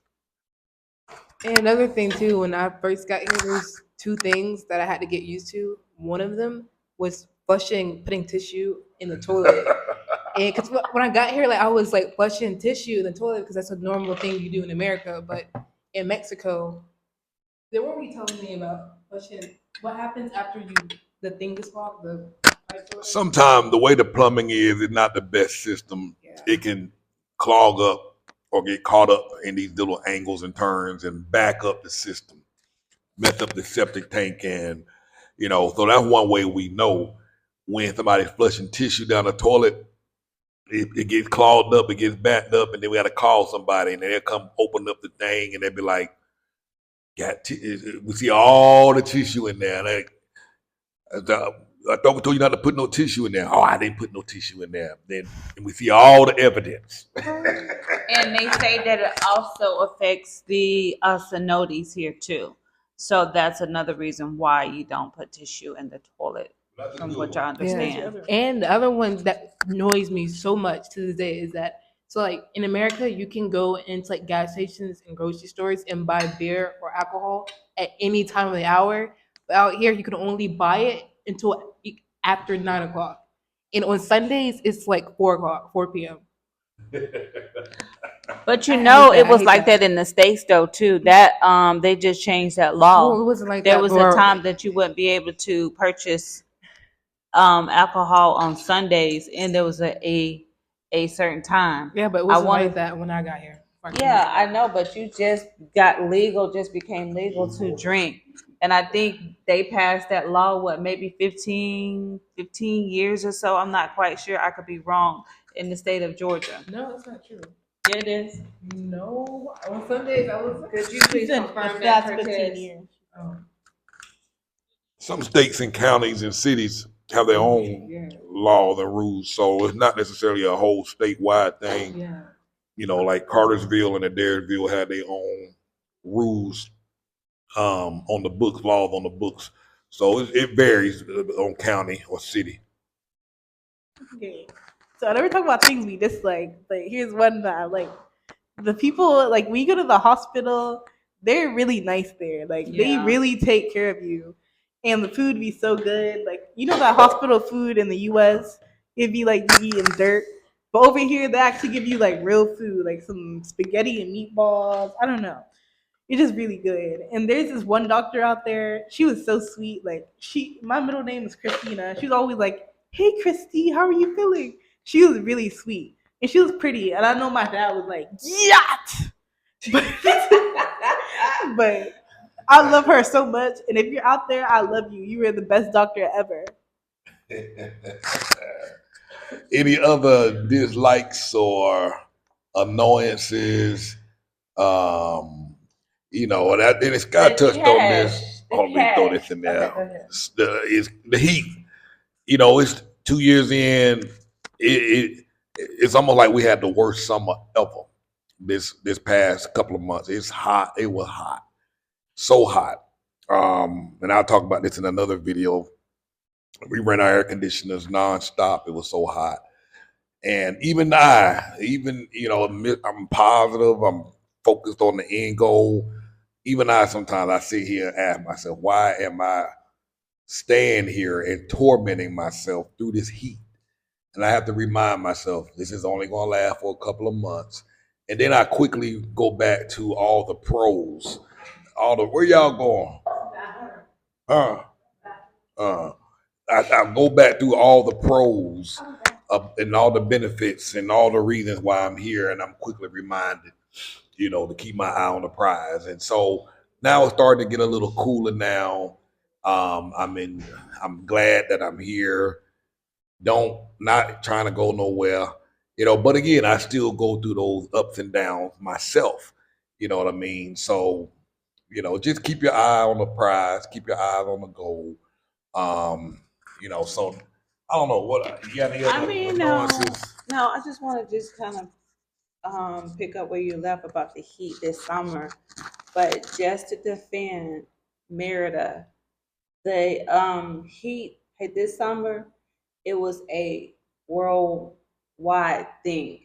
And another thing too, when I first got here, there's two things that I had to get used to. One of them was putting tissue in the toilet. And because when I got here, like I was like flushing tissue in the toilet because that's a normal thing you do in America. But in Mexico, they were already telling me about flushing. What happens after the thing is clogged? Sometimes the way the plumbing is not the best system. Yeah. It can clog up or get caught up in these little angles and turns and back up the system, mess up the septic tank, and so that's one way we know when somebody's flushing tissue down the toilet. It gets clogged up, it gets backed up, and then we got to call somebody, and they'll come open up the thing, and they'll be like, we see all the tissue in there. And I thought we told you not to put no tissue in there. Oh, I didn't put no tissue in there. Then we see all the evidence. And they say that it also affects the cenotes here too. So that's another reason why you don't put tissue in the toilet, from what I understand. Yeah. And the other ones that annoys me so much to this day is that, so like in America, you can go into like gas stations and grocery stores and buy beer or alcohol at any time of the hour. But out here, you can only buy it until after 9 o'clock. And on Sundays, it's like 4 o'clock, 4 p.m. But I it was hate like that. that in the States though too. That they just changed that law. Well, it wasn't like There that. was a time that you wouldn't be able to purchase alcohol on Sundays, and there was a certain time. Yeah, but it wasn't like that when I got here. Yeah, I know, but you just became legal to drink. And I think they passed that law, maybe 15 years or so. I'm not quite sure. I could be wrong, in the state of Georgia. No, that's not true. Yeah, it is. No, on Sundays I was. Could you please confirm that, Cortez? Oh. Some states and counties and cities have their own laws and rules, so it's not necessarily a whole statewide thing. Yeah. Like Cartersville and Adairsville had their own rules on the books, laws on the books. So it varies on county or city. Okay. So I never talk about things we dislike, but here's one that I like. The people, like, we go to the hospital, they're really nice there. Like, they really take care of you. And the food be so good. Like, that hospital food in the US, it'd be like you eating dirt. But over here, they actually give you like real food, like some spaghetti and meatballs. I don't know. It's just really good. And there's this one doctor out there. She was so sweet. Like, my middle name is Christina. She was always like, "Hey, Christy, how are you feeling?" She was really sweet. And she was pretty. And I know my dad was like, "Yacht!" But I love her so much. And if you're out there, I love you. You are the best doctor ever. Any other dislikes or annoyances? And Scott touched on this. Hold on, let me throw this in there. Is the heat. It's 2 years in. It's almost like we had the worst summer ever. This past couple of months, it's hot. It was hot, so hot. And I'll talk about this in another video. We ran our air conditioners nonstop. It was so hot. And I'm positive. I'm focused on the end goal. Even sometimes I sit here and ask myself, why am I staying here and tormenting myself through this heat? And I have to remind myself, this is only going to last for a couple of months. And then I quickly go back to all the pros. Where y'all going? I go back through all the pros and all the benefits and all the reasons why I'm here, and I'm quickly reminded, to keep my eye on the prize. And so now it's starting to get a little cooler now. I'm glad that I'm here. Not trying to go nowhere, but again, I still go through those ups and downs myself. You know what I mean? So, just keep your eye on the prize, keep your eyes on the goal. Um, so I don't know what you got any I other mean, nuances. no, I just want to just kind of pick up where you left about the heat this summer. But just to defend Merida, the heat this summer, it was a worldwide thing.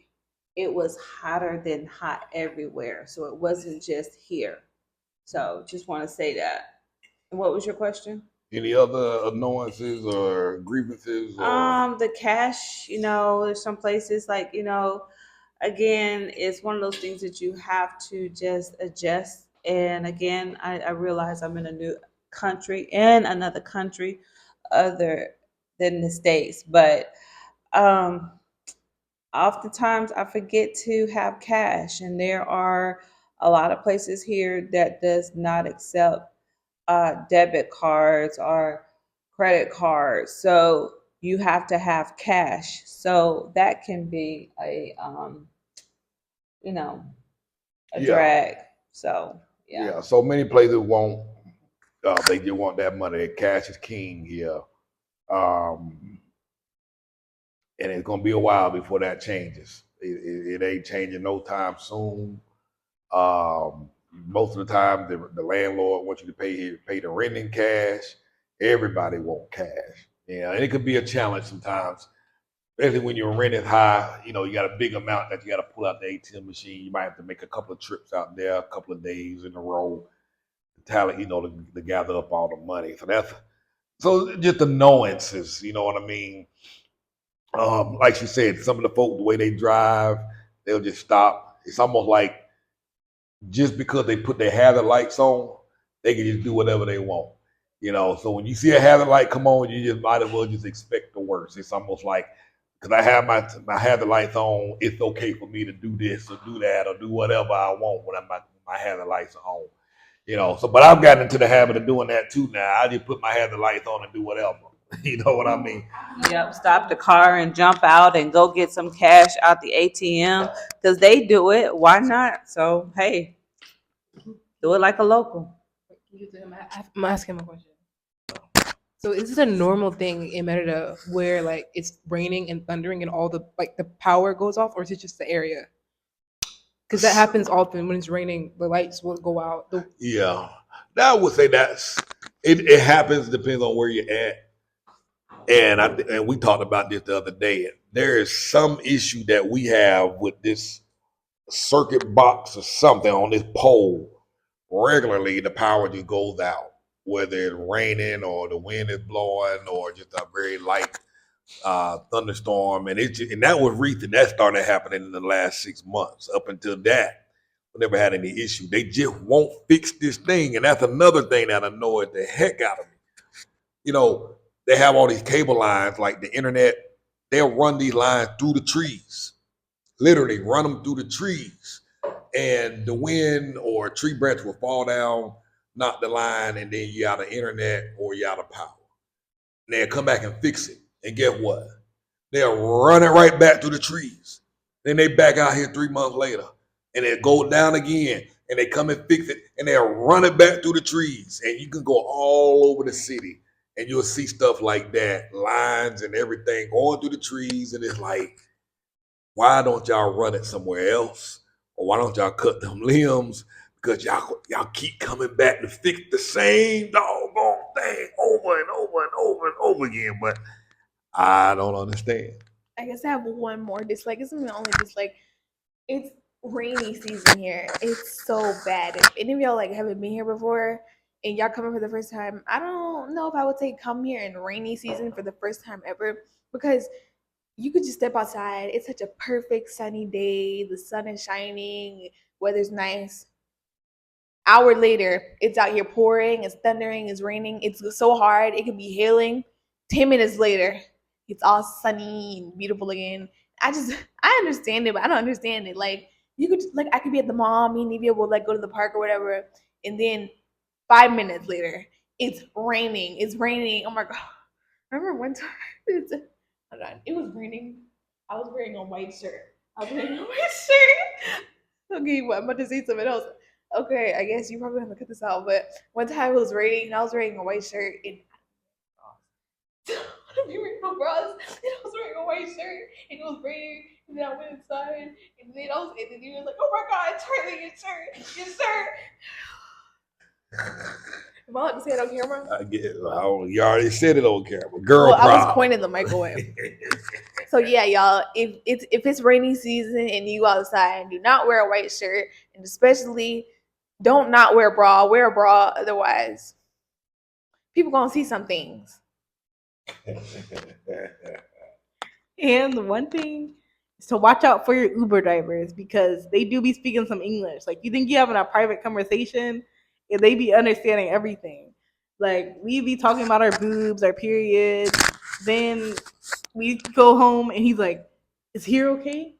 It was hotter than hot everywhere, so it wasn't just here. So just want to say that. And what was your question? Any other annoyances or grievances or The cash, there's some places like, again, it's one of those things that you have to just adjust. And again, I realize I'm in a new country and another country other than the States. But um, oftentimes I forget to have cash. And there are a lot of places here that does not accept debit cards or credit cards. So you have to have cash. So that can be you know, a yeah, drag. So yeah. yeah. So many places won't. They just want that money. Cash is king here. Um, and it's gonna be a while before that changes. It ain't changing no time soon. Most of the time, the landlord wants you to pay the rent in cash. Everybody want cash. Yeah, and it could be a challenge sometimes, especially when your rent is high. You got a big amount that you got to pull out the ATM machine. You might have to make a couple of trips out there, a couple of days in a row to tally, to gather up all the money. So just the nuances. You know what I mean? Like you said, some of the folk, the way they drive, they'll just stop. It's almost like just because they put their hazard lights on, they can just do whatever they want. So when you see a hazard light come on, you just might as well just expect the worst. It's almost like because I have my hazard lights on, it's okay for me to do this or do that or do whatever I want when my hazard lights are on. So but I've gotten into the habit of doing that too now. I just put my hazard lights on and do whatever. You know what I mean? Yep. Stop the car and jump out and go get some cash out the ATM because they do it. Why not? So hey, do it like a local. I'm asking him a question. So is this a normal thing in Merida where like it's raining and thundering and all the power goes off, or is it just the area? Because that happens often when it's raining, the lights will go out. Yeah. Now I would say it happens, depends on where you're at. And we talked about this the other day. There is some issue that we have with this circuit box or something on this pole. Regularly, the power just goes out, whether it's raining or the wind is blowing or just a very light thunderstorm. And that was recent. That started happening in the last 6 months. Up until that, we never had any issue. They just won't fix this thing, and that's another thing that annoyed the heck out of me. You know, they have all these cable lines like the internet. They'll run these lines through the trees, literally run them through the trees, and the wind or a tree branch will fall down, knock the line, and then you out of internet or you out of power. And they'll come back and fix it, and get what? They'll run it right back through the trees. Then they back out here 3 months later, and it go down again, and they come and fix it, and they'll run it back through the trees, and you can go all over the city, and you'll see stuff like that, lines and everything going through the trees, and it's like, why don't y'all run it somewhere else, or why don't y'all cut them limbs? Because y'all keep coming back to fix the same doggone thing over and over and over and over again, but I don't understand. I guess I have one more dislike. It's not only dislike. It's rainy season here. It's so bad. If any of y'all like haven't been here before and y'all coming for the first time, I don't know if I would say come here in rainy season for the first time ever because you could just step outside. It's such a perfect sunny day. The sun is shining. Weather's nice. Hour later, it's out here pouring, it's thundering, it's raining, it's so hard, it could be hailing. 10 minutes later, it's all sunny and beautiful again. I understand it, but I don't understand it. Like you could like I could be at the mall, me and Nevia will like go to the park or whatever, and then 5 minutes later, it's raining. It's raining. Oh my god! I remember one time. Hold on. It was raining. I was wearing a white shirt. Okay, what? I'm about to say something else. Okay, I guess you probably have to cut this out. But one time it was raining and I was wearing a white shirt and I was wearing no bras and I was wearing a white shirt and it was raining and then I went inside and then he was like, "Oh my god, Charlie, your shirt." Am I allowed to say it on camera? I get. You already said it on camera. Girl, Well, I was proud. pointing the microwave. So yeah, y'all, if it's rainy season and you outside, do not wear a white shirt, and especially don't not wear a bra. Wear a bra, otherwise people gonna see some things. And the one thing is to watch out for your Uber drivers because they do be speaking some English. Like you think you having a private conversation and they be understanding everything. Like we be talking about our boobs, our periods. Then we go home and he's like, "Is here okay?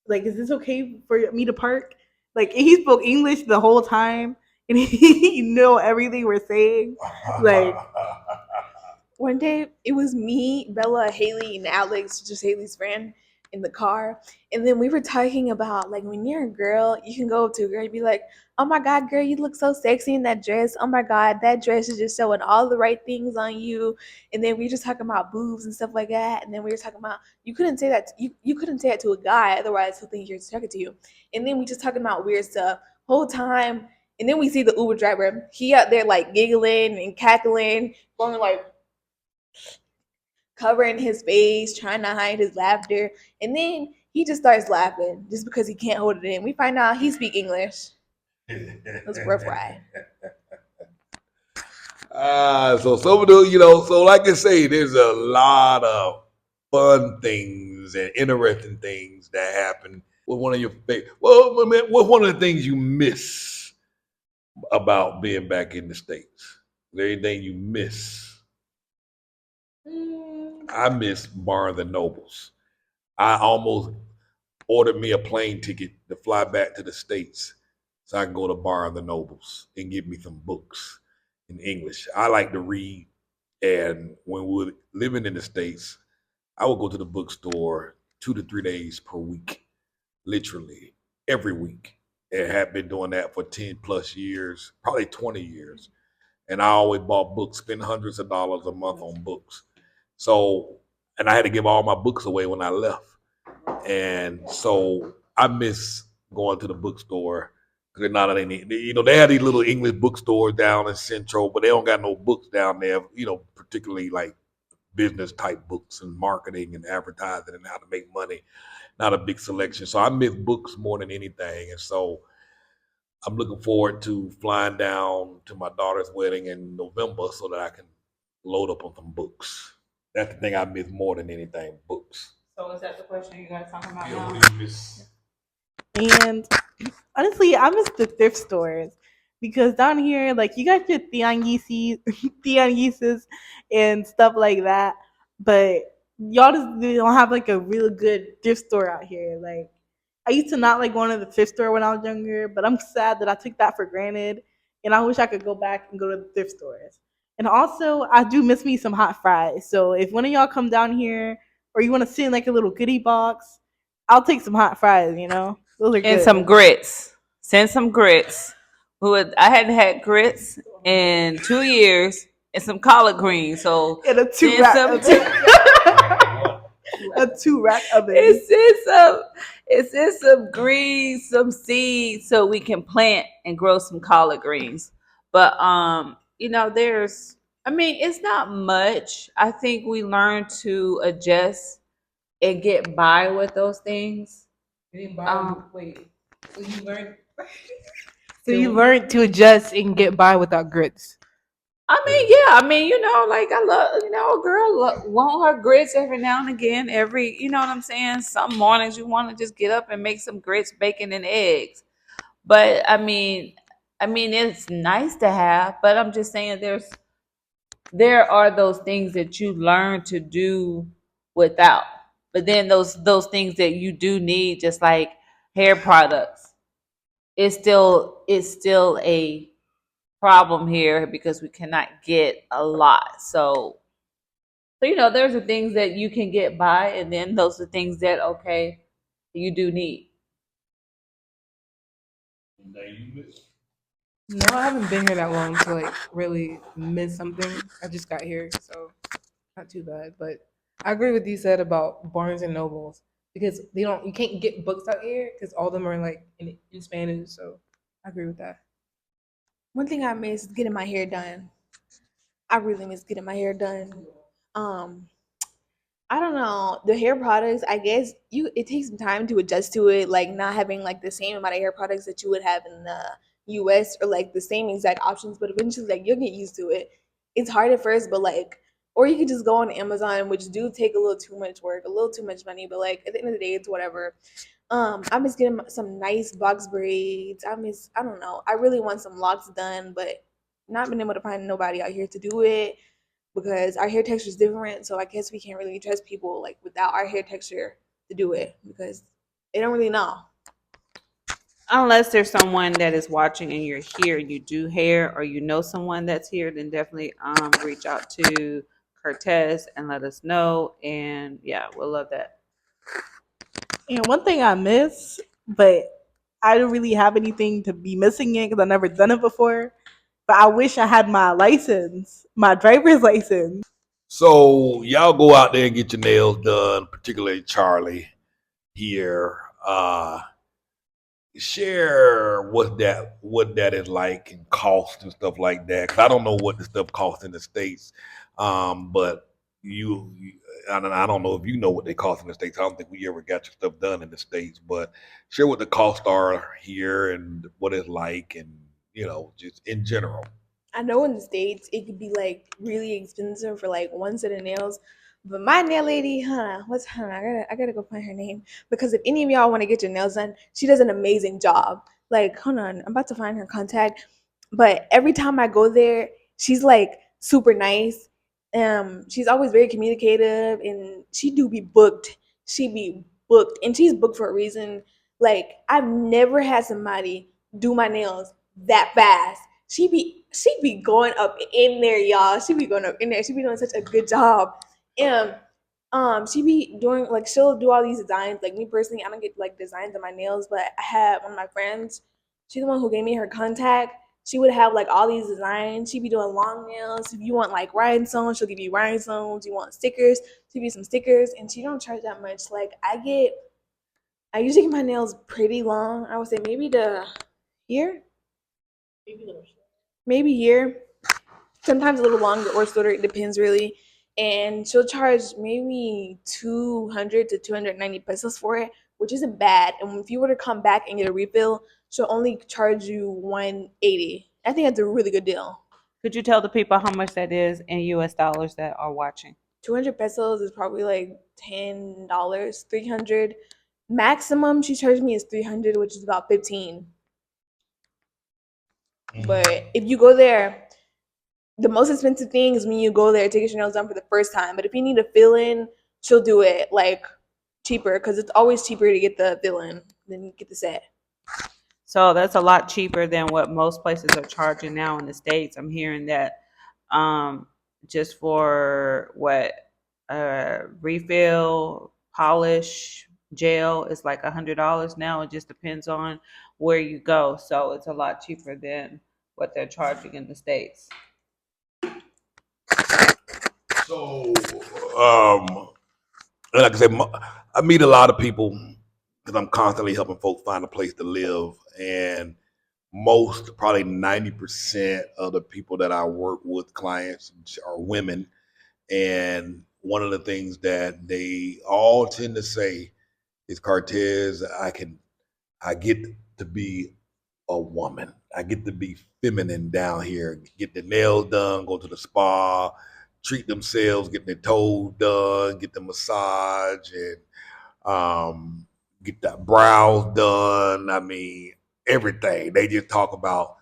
Like, is this okay for me to park?" Like he spoke English the whole time and he know everything we're saying. Like One day it was me, Bella, Haley, and Alex, just Haley's friend, in the car. And then we were talking about like when you're a girl, you can go up to a girl and be like, "Oh my god, girl, you look so sexy in that dress. Oh my god, that dress is just showing all the right things on you." And then we were just talking about boobs and stuff like that. And then we were talking about you couldn't say that you couldn't say it to a guy, otherwise he'll think you're talking to you. And then we just talking about weird stuff whole time. And then we see the Uber driver. He out there like giggling and cackling, going like covering his face, trying to hide his laughter, and then he just starts laughing just because he can't hold it in. We find out he speaks English. It was a rough ride. So some of the, so like I say, there's a lot of fun things and interesting things that happen. What one of your favorite? Well, what's one of the things you miss about being back in the States? Is there anything you miss? I miss Barnes and Nobles. I almost ordered me a plane ticket to fly back to the States so I can go to Barnes and Nobles and get me some books in English. I like to read, and when we were living in the States, I would go to the bookstore 2 to 3 days per week, literally every week, and have been doing that for 10 plus years, probably 20 years. And I always bought books, spend hundreds of dollars a month on books. So, and I had to give all my books away when I left. And so I miss going to the bookstore because now they need, they have these little English bookstores down in Central, but they don't got no books down there, particularly like business type books and marketing and advertising and how to make money. Not a big selection. So I miss books more than anything. And so I'm looking forward to flying down to my daughter's wedding in November so that I can load up on some books. That's the thing I miss more than anything, books. So is that the question you guys talking about now? What do you miss? And honestly, I miss the thrift stores because down here, like you got your tianguises and stuff like that, but y'all just don't have like a real good thrift store out here. Like I used to not like going to the thrift store when I was younger, but I'm sad that I took that for granted, and I wish I could go back and go to the thrift stores. And also, I do miss me some hot fries. So if one of y'all come down here or you want to sit in like a little goodie box, I'll take some hot fries. Those are good. And some grits. Send some grits. I hadn't had grits in 2 years and some collard greens. So and a two send rack some oven. A 2-rack oven. It's in some greens, some seeds, so we can plant and grow some collard greens. But it's not much. I think we learn to adjust and get by with those things. So you learned. So you learned to adjust and get by without grits. Like I love, a girl want her grits every now and again. You know what I'm saying? Some mornings you want to just get up and make some grits, bacon, and eggs. But it's nice to have. But I'm just saying, there are those things that you learn to do without. But then those things that you do need, just like hair products, it's still a problem here because we cannot get a lot. So there's the things that you can get by, and then those are things that you do need. No, I haven't been here that long to like really miss something. I just got here, so not too bad. But I agree with you said about Barnes and Nobles because you can't get books out here because all of them are like in Spanish. So I agree with that. One thing I miss is getting my hair done. I really miss getting my hair done. Um, I don't know. The hair products, I guess it takes some time to adjust to it, like not having like the same amount of hair products that you would have in the US or like the same exact options, but eventually like you'll get used to it. It's hard at first, but like or you could just go on Amazon, which do take a little too much work, a little too much money, but like at the end of the day it's whatever. I miss getting some nice box braids. I don't know. I really want some locks done, but not been able to find nobody out here to do it because our hair texture is different. So I guess we can't really trust people like without our hair texture to do it because they don't really know. Unless there's someone that is watching and you're here and you do hair or you know someone that's here, then definitely reach out to Cartess and let us know. And yeah, we'll love that. And one thing I miss, but I don't really have anything to be missing it because I've never done it before. But I wish I had my license, my driver's license. So y'all go out there and get your nails done, particularly Charlie here. Share what that is like and cost and stuff like that. Cause I don't know what the stuff costs in the States. But I don't know if you know what they cost in the States. I don't think we ever got your stuff done in the States, but share what the costs are here and what it's like and just in general. I know in the States it could be like really expensive for like one set of nails. But my nail lady, I gotta go find her name because if any of y'all want to get your nails done, she does an amazing job. Like, hold on, I'm about to find her contact. But every time I go there, she's like super nice. She's always very communicative and she do be booked. She be booked and she's booked for a reason. Like, I've never had somebody do my nails that fast. She be going up in there, y'all. She be going up in there. She be doing such a good job. And she be doing like she'll do all these designs. Like me personally, I don't get like designs on my nails, but I have one of my friends. She's the one who gave me her contact. She would have like all these designs. She'd be doing long nails. If you want like rhinestones, she'll give you rhinestones. You want stickers, she'll give you some stickers, and she don't charge that much. Like I usually get my nails pretty long. I would say maybe the here, maybe here. Sometimes a little longer or shorter. It depends really. And she'll charge maybe 200 to 290 pesos for it, which isn't bad. And if you were to come back and get a refill, she'll only charge you 180. I think that's a really good deal. Could you tell the people how much that is in US dollars that are watching? 200 pesos is probably like $10. 300 maximum she charged me is 300, which is about 15. But if you go there, the most expensive thing is when you go there to get your nails done for the first time. But if you need a fill in, she'll do it like cheaper because it's always cheaper to get the fill in than you get the set. So that's a lot cheaper than what most places are charging now in the States. I'm hearing that just for what refill, polish, gel is like $100 now. It just depends on where you go. So it's a lot cheaper than what they're charging in the States. So, like I said, I meet a lot of people because I'm constantly helping folks find a place to live, and most, probably 90% of the people that I work with, clients, are women. And one of the things that they all tend to say is, Cartess, I get to be a woman. I get to be feminine down here, get the nails done, go to the spa, treat themselves, get their toes done, get the massage, and get the brows done. I mean, everything. They just talk about,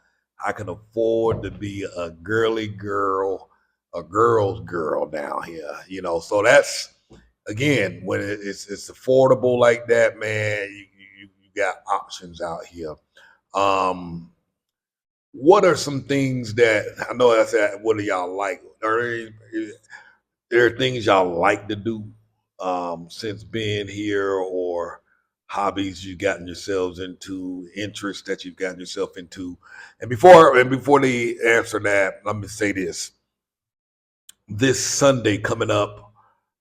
I can afford to be a girly girl, a girl's girl down here. So that's, again, when it's affordable like that, man. You got options out here. what are some things that I know I said? What do y'all like? There things y'all like to do since being here, or hobbies you've gotten yourselves into, interests that you've gotten yourself into? And before they answer that, let me say this: this Sunday coming up,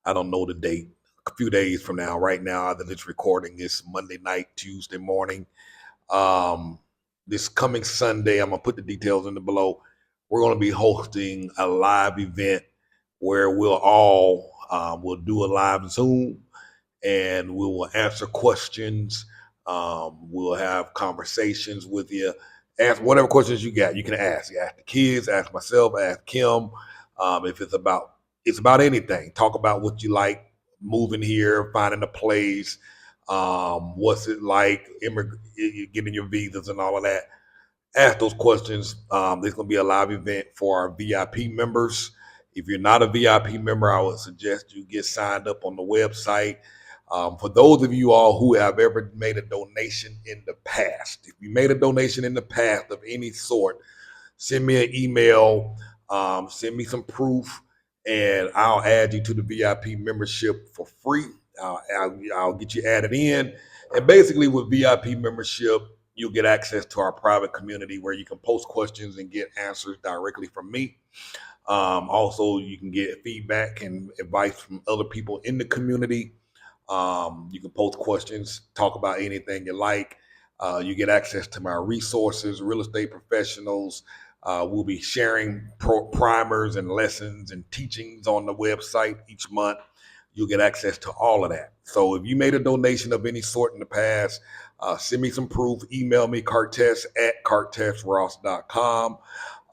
I don't know the date. A few days from now, right now, that it's recording is Monday night, Tuesday morning. Um, this coming Sunday, I'm gonna put the details in the below. We're gonna be hosting a live event where we'll do a live Zoom, and we will answer questions. We'll have conversations with you. Ask whatever questions you got. You can ask. You ask the kids, ask myself, ask Kim. If it's about anything. Talk about what you like moving here, finding a place. What's it like getting your visas and all of that. Ask those questions. There's going to be a live event for our VIP members. If you're not a VIP member, I would suggest you get signed up on the website. For those of you all who have ever made a donation in the past, if you made a donation in the past of any sort, send me an email, send me some proof, and I'll add you to the VIP membership for free. I'll get you added in. And basically, with VIP membership, you'll get access to our private community where you can post questions and get answers directly from me. Also, you can get feedback and advice from other people in the community. You can post questions, talk about anything you like. You get access to my resources, real estate professionals. We'll be sharing primers and lessons and teachings on the website each month. You'll get access to all of that. So if you made a donation of any sort in the past, send me some proof. Email me, cartess@cartessross.com.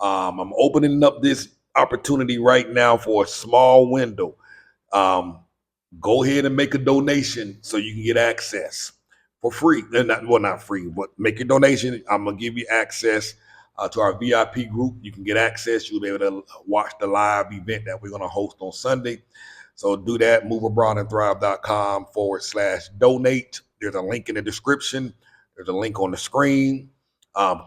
I'm opening up this opportunity right now for a small window. Um, Go ahead and make a donation so you can get access for free. Not free, but make your donation. I'm gonna give you access to our VIP group. You can get access. You'll be able to watch the live event that we're gonna host on Sunday. So do that. moveabroadandthrive.com/donate. There's a link in the description. There's a link on the screen.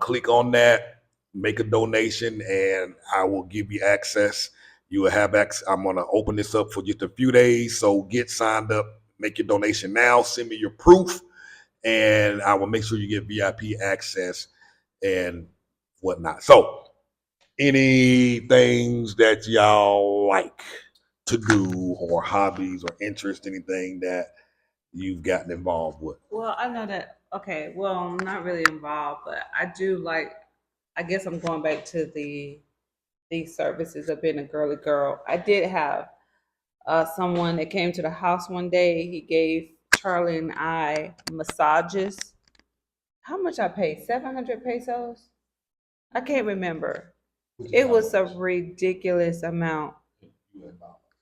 Click on that, make a donation, and I will give you access. You will have access. I'm going to open this up for just a few days. So get signed up, make your donation now, send me your proof, and I will make sure you get VIP access and whatnot. So, any things that y'all like to do, or hobbies or interest, anything that you've gotten involved with? Well, I know that. Okay, well, I'm not really involved, but I do like. I guess I'm going back to these services of being a girly girl. I did have someone that came to the house one day. He gave Charlie and I massages. How much I paid? 700 pesos. I can't remember. It was a ridiculous amount.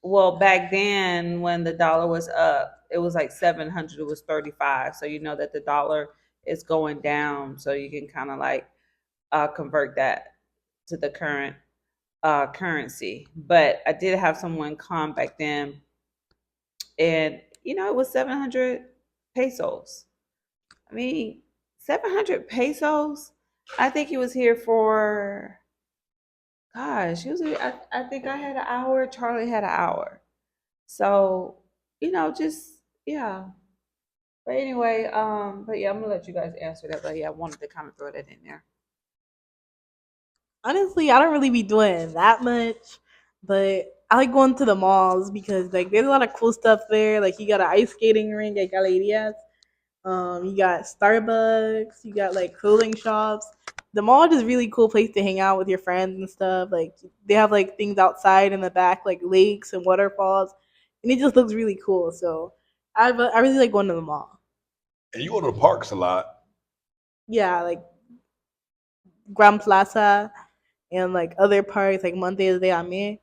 Well, back then when the dollar was up, it was like 700. It was 35. So you know that the dollar is going down. So you can kind of like convert that to the current currency. But I did have someone come back then, and it was 700 pesos. I mean, 700 pesos. I think he was here for. Gosh, usually I think I had an hour. Charlie had an hour. So, just yeah. But anyway, but yeah, I'm gonna let you guys answer that. But yeah, I wanted to kind of throw that in there. Honestly, I don't really be doing that much, but I like going to the malls because like there's a lot of cool stuff there. Like you got an ice skating rink at Galerias. You got Starbucks. You got like clothing shops. The mall is really cool place to hang out with your friends and stuff. Like they have like things outside in the back, like lakes and waterfalls, and it just looks really cool. So I really like going to the mall. And you go to the parks a lot. Yeah, like Grand Plaza and like other parks like Monte de Ame.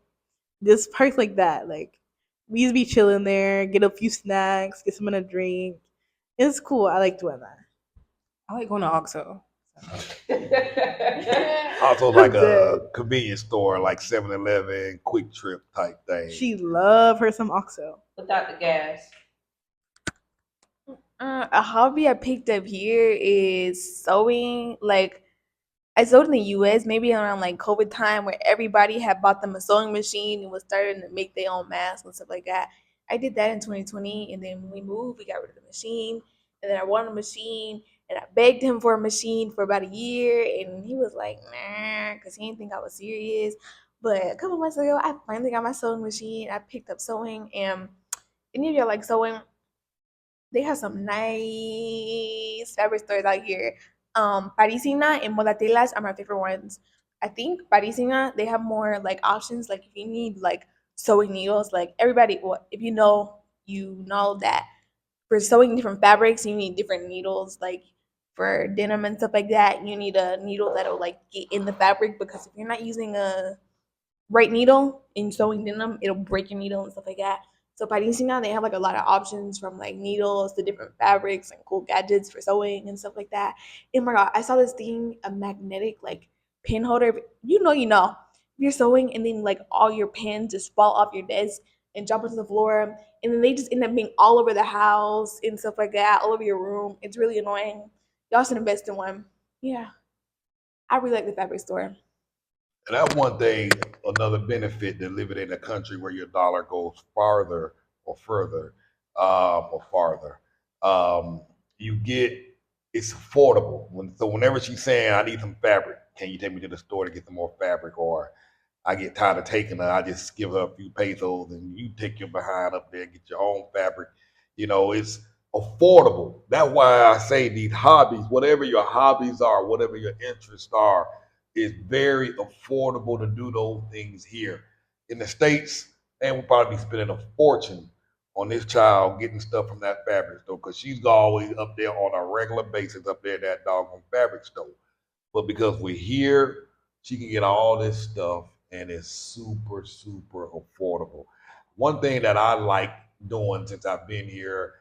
Just parks like that. Like we used to be chilling there, get a few snacks, get someone a drink. It's cool. I like doing that. I like going to OXXO. Also, like a convenience store, like 7-Eleven, Quick Trip type thing. She love her some OXXO. Without the gas. A hobby I picked up here is sewing. Like I sewed in the US maybe around like COVID time where everybody had bought them a sewing machine and was starting to make their own masks and stuff like that. I did that in 2020, and then when we moved, we got rid of the machine, and then I wanted a machine, and I begged him for a machine for about a year, and he was like, nah, because he didn't think I was serious. But a couple months ago, I finally got my sewing machine. I picked up sewing, and any of y'all like sewing? They have some nice fabric stores out here. Parisina and Modatelas are my favorite ones. I think Parisina, they have more like options. Like if you need like sewing needles, like everybody, well, if you know that for sewing different fabrics, you need different needles. Like for denim and stuff like that, you need a needle that'll like get in the fabric, because if you're not using a right needle in sewing denim, it'll break your needle and stuff like that. So Parisina, they have like a lot of options from like needles to different fabrics and cool gadgets for sewing and stuff like that. Oh my god, I saw this thing, a magnetic like pin holder. You know. You're sewing and then like all your pins just fall off your desk and drop onto the floor. And then they just end up being all over the house and stuff like that, all over your room. It's really annoying. Y'all should invest in one. Yeah. I really like the fabric store. And that's one thing, another benefit to living in a country where your dollar goes farther or further or farther. You get it's affordable. So whenever she's saying, I need some fabric, can you take me to the store to get some more fabric? Or I get tired of taking her, I just give her a few pesos and you take your behind up there and get your own fabric. It's affordable. That's why I say these hobbies, whatever your hobbies are, whatever your interests are, it's very affordable to do those things here. In the States, and we'll probably be spending a fortune on this child getting stuff from that fabric store because she's always up there on a regular basis up there at that doggone fabric store. But because we're here, she can get all this stuff and it's super, super affordable. One thing that I like doing since I've been here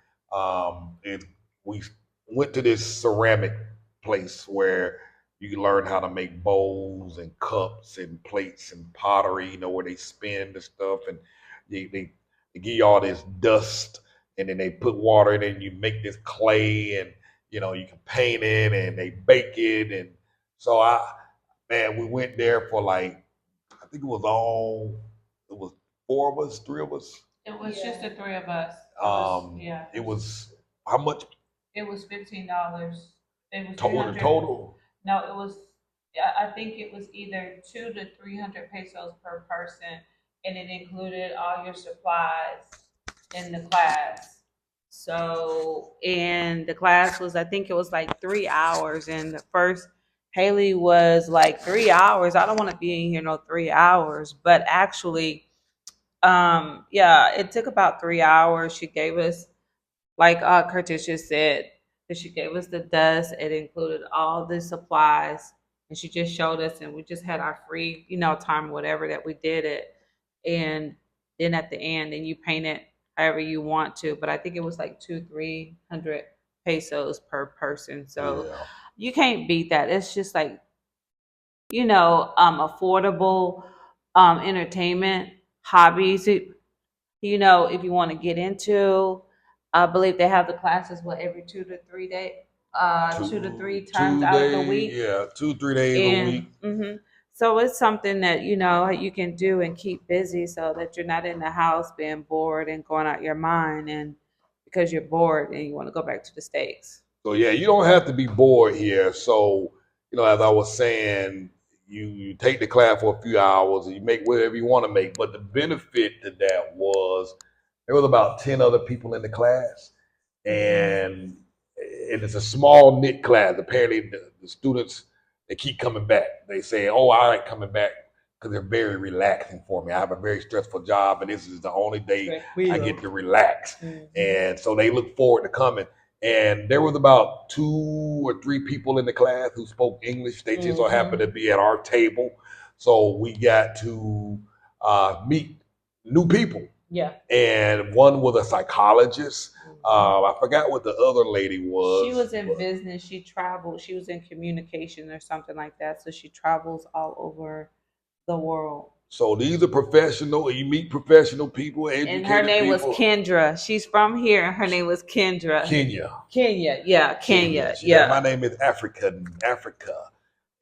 is we went to this ceramic place where you can learn how to make bowls and cups and plates and pottery, where they spin the stuff and they give you all this dust and then they put water in it and you make this clay and you can paint it and they bake it. And so we went there for like, I think it was four of us, three of us. It was just the three of us. It was how much? It was $15. It was The total? No, it was. I think it was either 200 to 300 pesos per person, and it included all your supplies in the class. So, and the class was, I think it was like 3 hours. And the first, Haley was like 3 hours. I don't want to be in here no 3 hours, but actually, yeah, it took about 3 hours. She gave us, like Curtis just said, that she gave us the dust. It included all the supplies, and she just showed us, and we just had our free, time, whatever that we did it, and then at the end, then you paint it however you want to. But I think it was like 200-300 pesos per person. So Yeah. you can't beat that. It's just like affordable entertainment hobbies. If you want to get into. I believe they have the classes every 2 to 3 times out of the week. Yeah, 2-3 days a week. Mm-hmm. So it's something that you can do and keep busy, so that you're not in the house being bored and going out your mind, and because you're bored and you want to go back to the States. So yeah, you don't have to be bored here. So as I was saying, you take the class for a few hours and you make whatever you want to make. But the benefit to that was there was about 10 other people in the class, and it's a small knit class. Apparently, the students, they keep coming back. They say, "Oh, I ain't coming back," because they're very relaxing for me. I have a very stressful job, and this is the only day I get to relax. And so they look forward to coming. And there was about 2 or 3 people in the class who spoke English. They just so happened to be at our table. So we got to meet new people. Yeah. And one was a psychologist. I forgot what the other lady was. She was in business. She traveled. She was in communication or something like that. So she travels all over the world. So these are professional. You meet professional people, educated and her name people. was Kendra. She's from here, and her name was Kendra. Kenya. Yeah, Kenya. Yeah. My name is Africa.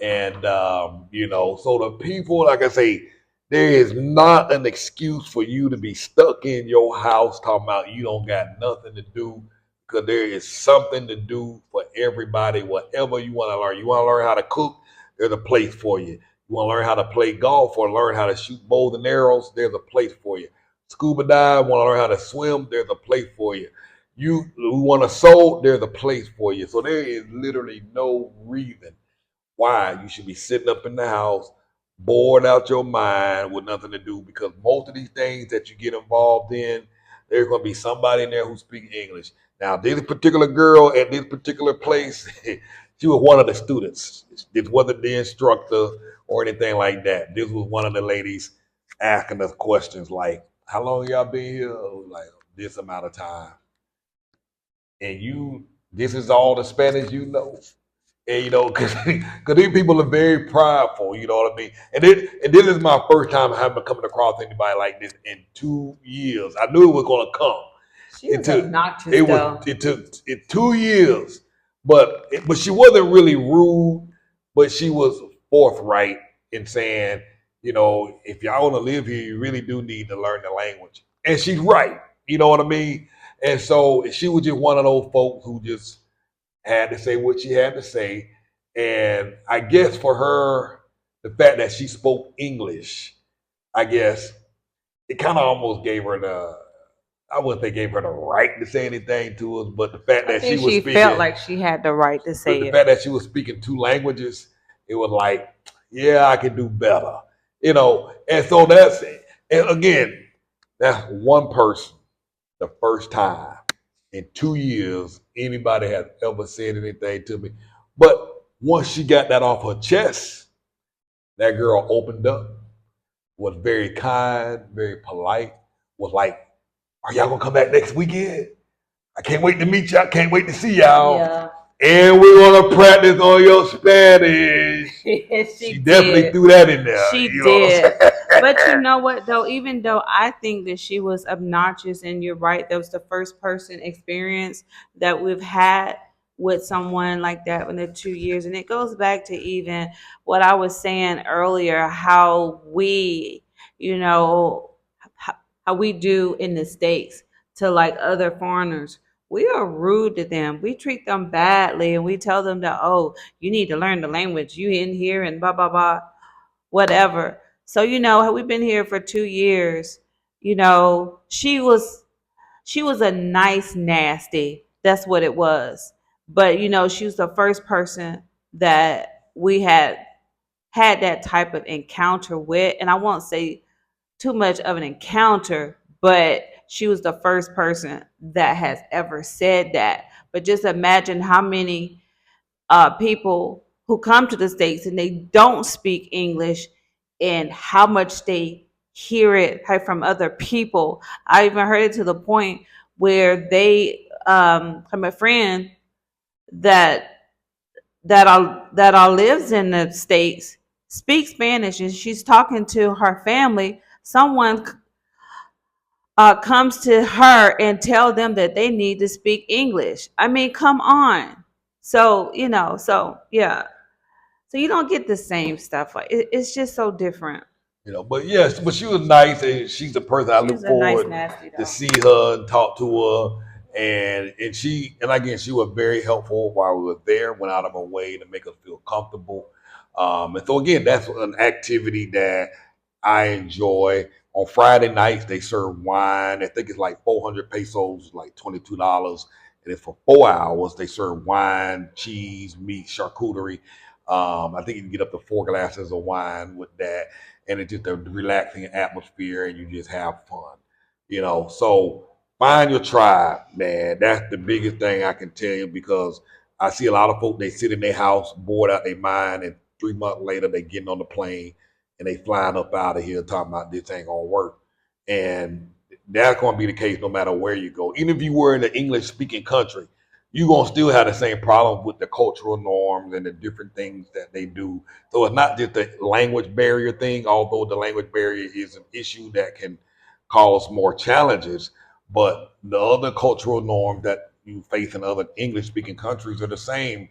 And, so the people, like I say, there is not an excuse for you to be stuck in your house talking about you don't got nothing to do, because there is something to do for everybody, whatever you want to learn. You want to learn how to cook, there's a place for you. You want to learn how to play golf or learn how to shoot bows and arrows, there's a place for you. Scuba dive, want to learn how to swim, there's a place for you. You want to sew, there's a place for you. So there is literally no reason why you should be sitting up in the house, bored out your mind with nothing to do, because most of these things that you get involved in, there's going to be somebody in there who speaks English. Now, this particular girl at this particular place, she was one of the students. This wasn't the instructor or anything like that. This was one of the ladies asking us questions like, how long y'all been here? Like, this amount of time. And this is all the Spanish you know. And because these people are very prideful, you know what I mean. And this is my first time having coming across anybody like this in 2 years. I knew it was going to come. She was obnoxious, though. It took 2 years, but she wasn't really rude, but she was forthright in saying, if y'all want to live here, you really do need to learn the language. And she's right, you know what I mean. And so she was just one of those folks who just had to say what she had to say. And I guess for her, the fact that she spoke English, I guess it kind of almost gave her I wouldn't say gave her the right to say anything to us, but the fact that she was speaking, felt like she had the right to say the fact that she was speaking 2 languages, it was like, yeah, I could do better, And so and again, that's one person, the first time in 2 years anybody has ever said anything to me. But once she got that off her chest, that girl opened up, was very kind, very polite, was like, are y'all gonna come back next weekend? I can't wait to meet y'all. Can't wait to see y'all. Yeah. And we want to practice on your Spanish. She definitely threw that in there. She did. But you know what, though? Even though I think that she was obnoxious, and you're right, that was the first person experience that we've had with someone like that in the 2 years. And it goes back to even what I was saying earlier, how we, how we do in the States to like other foreigners. We are rude to them. We treat them badly, and we tell them that, oh, you need to learn the language. You in here and blah, blah, blah, whatever. So, we've been here for 2 years. She was a nice nasty. That's what it was. But, she was the first person that we had that type of encounter with. And I won't say too much of an encounter, but she was the first person that has ever said that. But just imagine how many people who come to the States and they don't speak English, and how much they hear it from other people. I even heard it to the point where they, from a friend that lives in the States, speaks Spanish, and she's talking to her family. Someone comes to her and tell them that they need to speak English. I mean, come on. So, yeah. So you don't get the same stuff. It's just so different. But yes, but she was nice, and she's the person I look forward to see her and talk to her. And again, she was very helpful while we were there, went out of her way to make us feel comfortable. And so again, that's an activity that I enjoy. On Friday nights, they serve wine. I think it's like 400 pesos, like $22. And then for 4 hours, they serve wine, cheese, meat, charcuterie. I think you can get up to 4 glasses of wine with that. And it's just a relaxing atmosphere, and you just have fun. So find your tribe, man. That's the biggest thing I can tell you, because I see a lot of folks, they sit in their house, bored out their mind, and 3 months later, they getting on the plane and they flying up out of here talking about this ain't gonna work. And that's gonna be the case no matter where you go. Even if you were in an English-speaking country, you're gonna still have the same problem with the cultural norms and the different things that they do. So it's not just the language barrier thing, although the language barrier is an issue that can cause more challenges, but the other cultural norms that you face in other English-speaking countries are the same.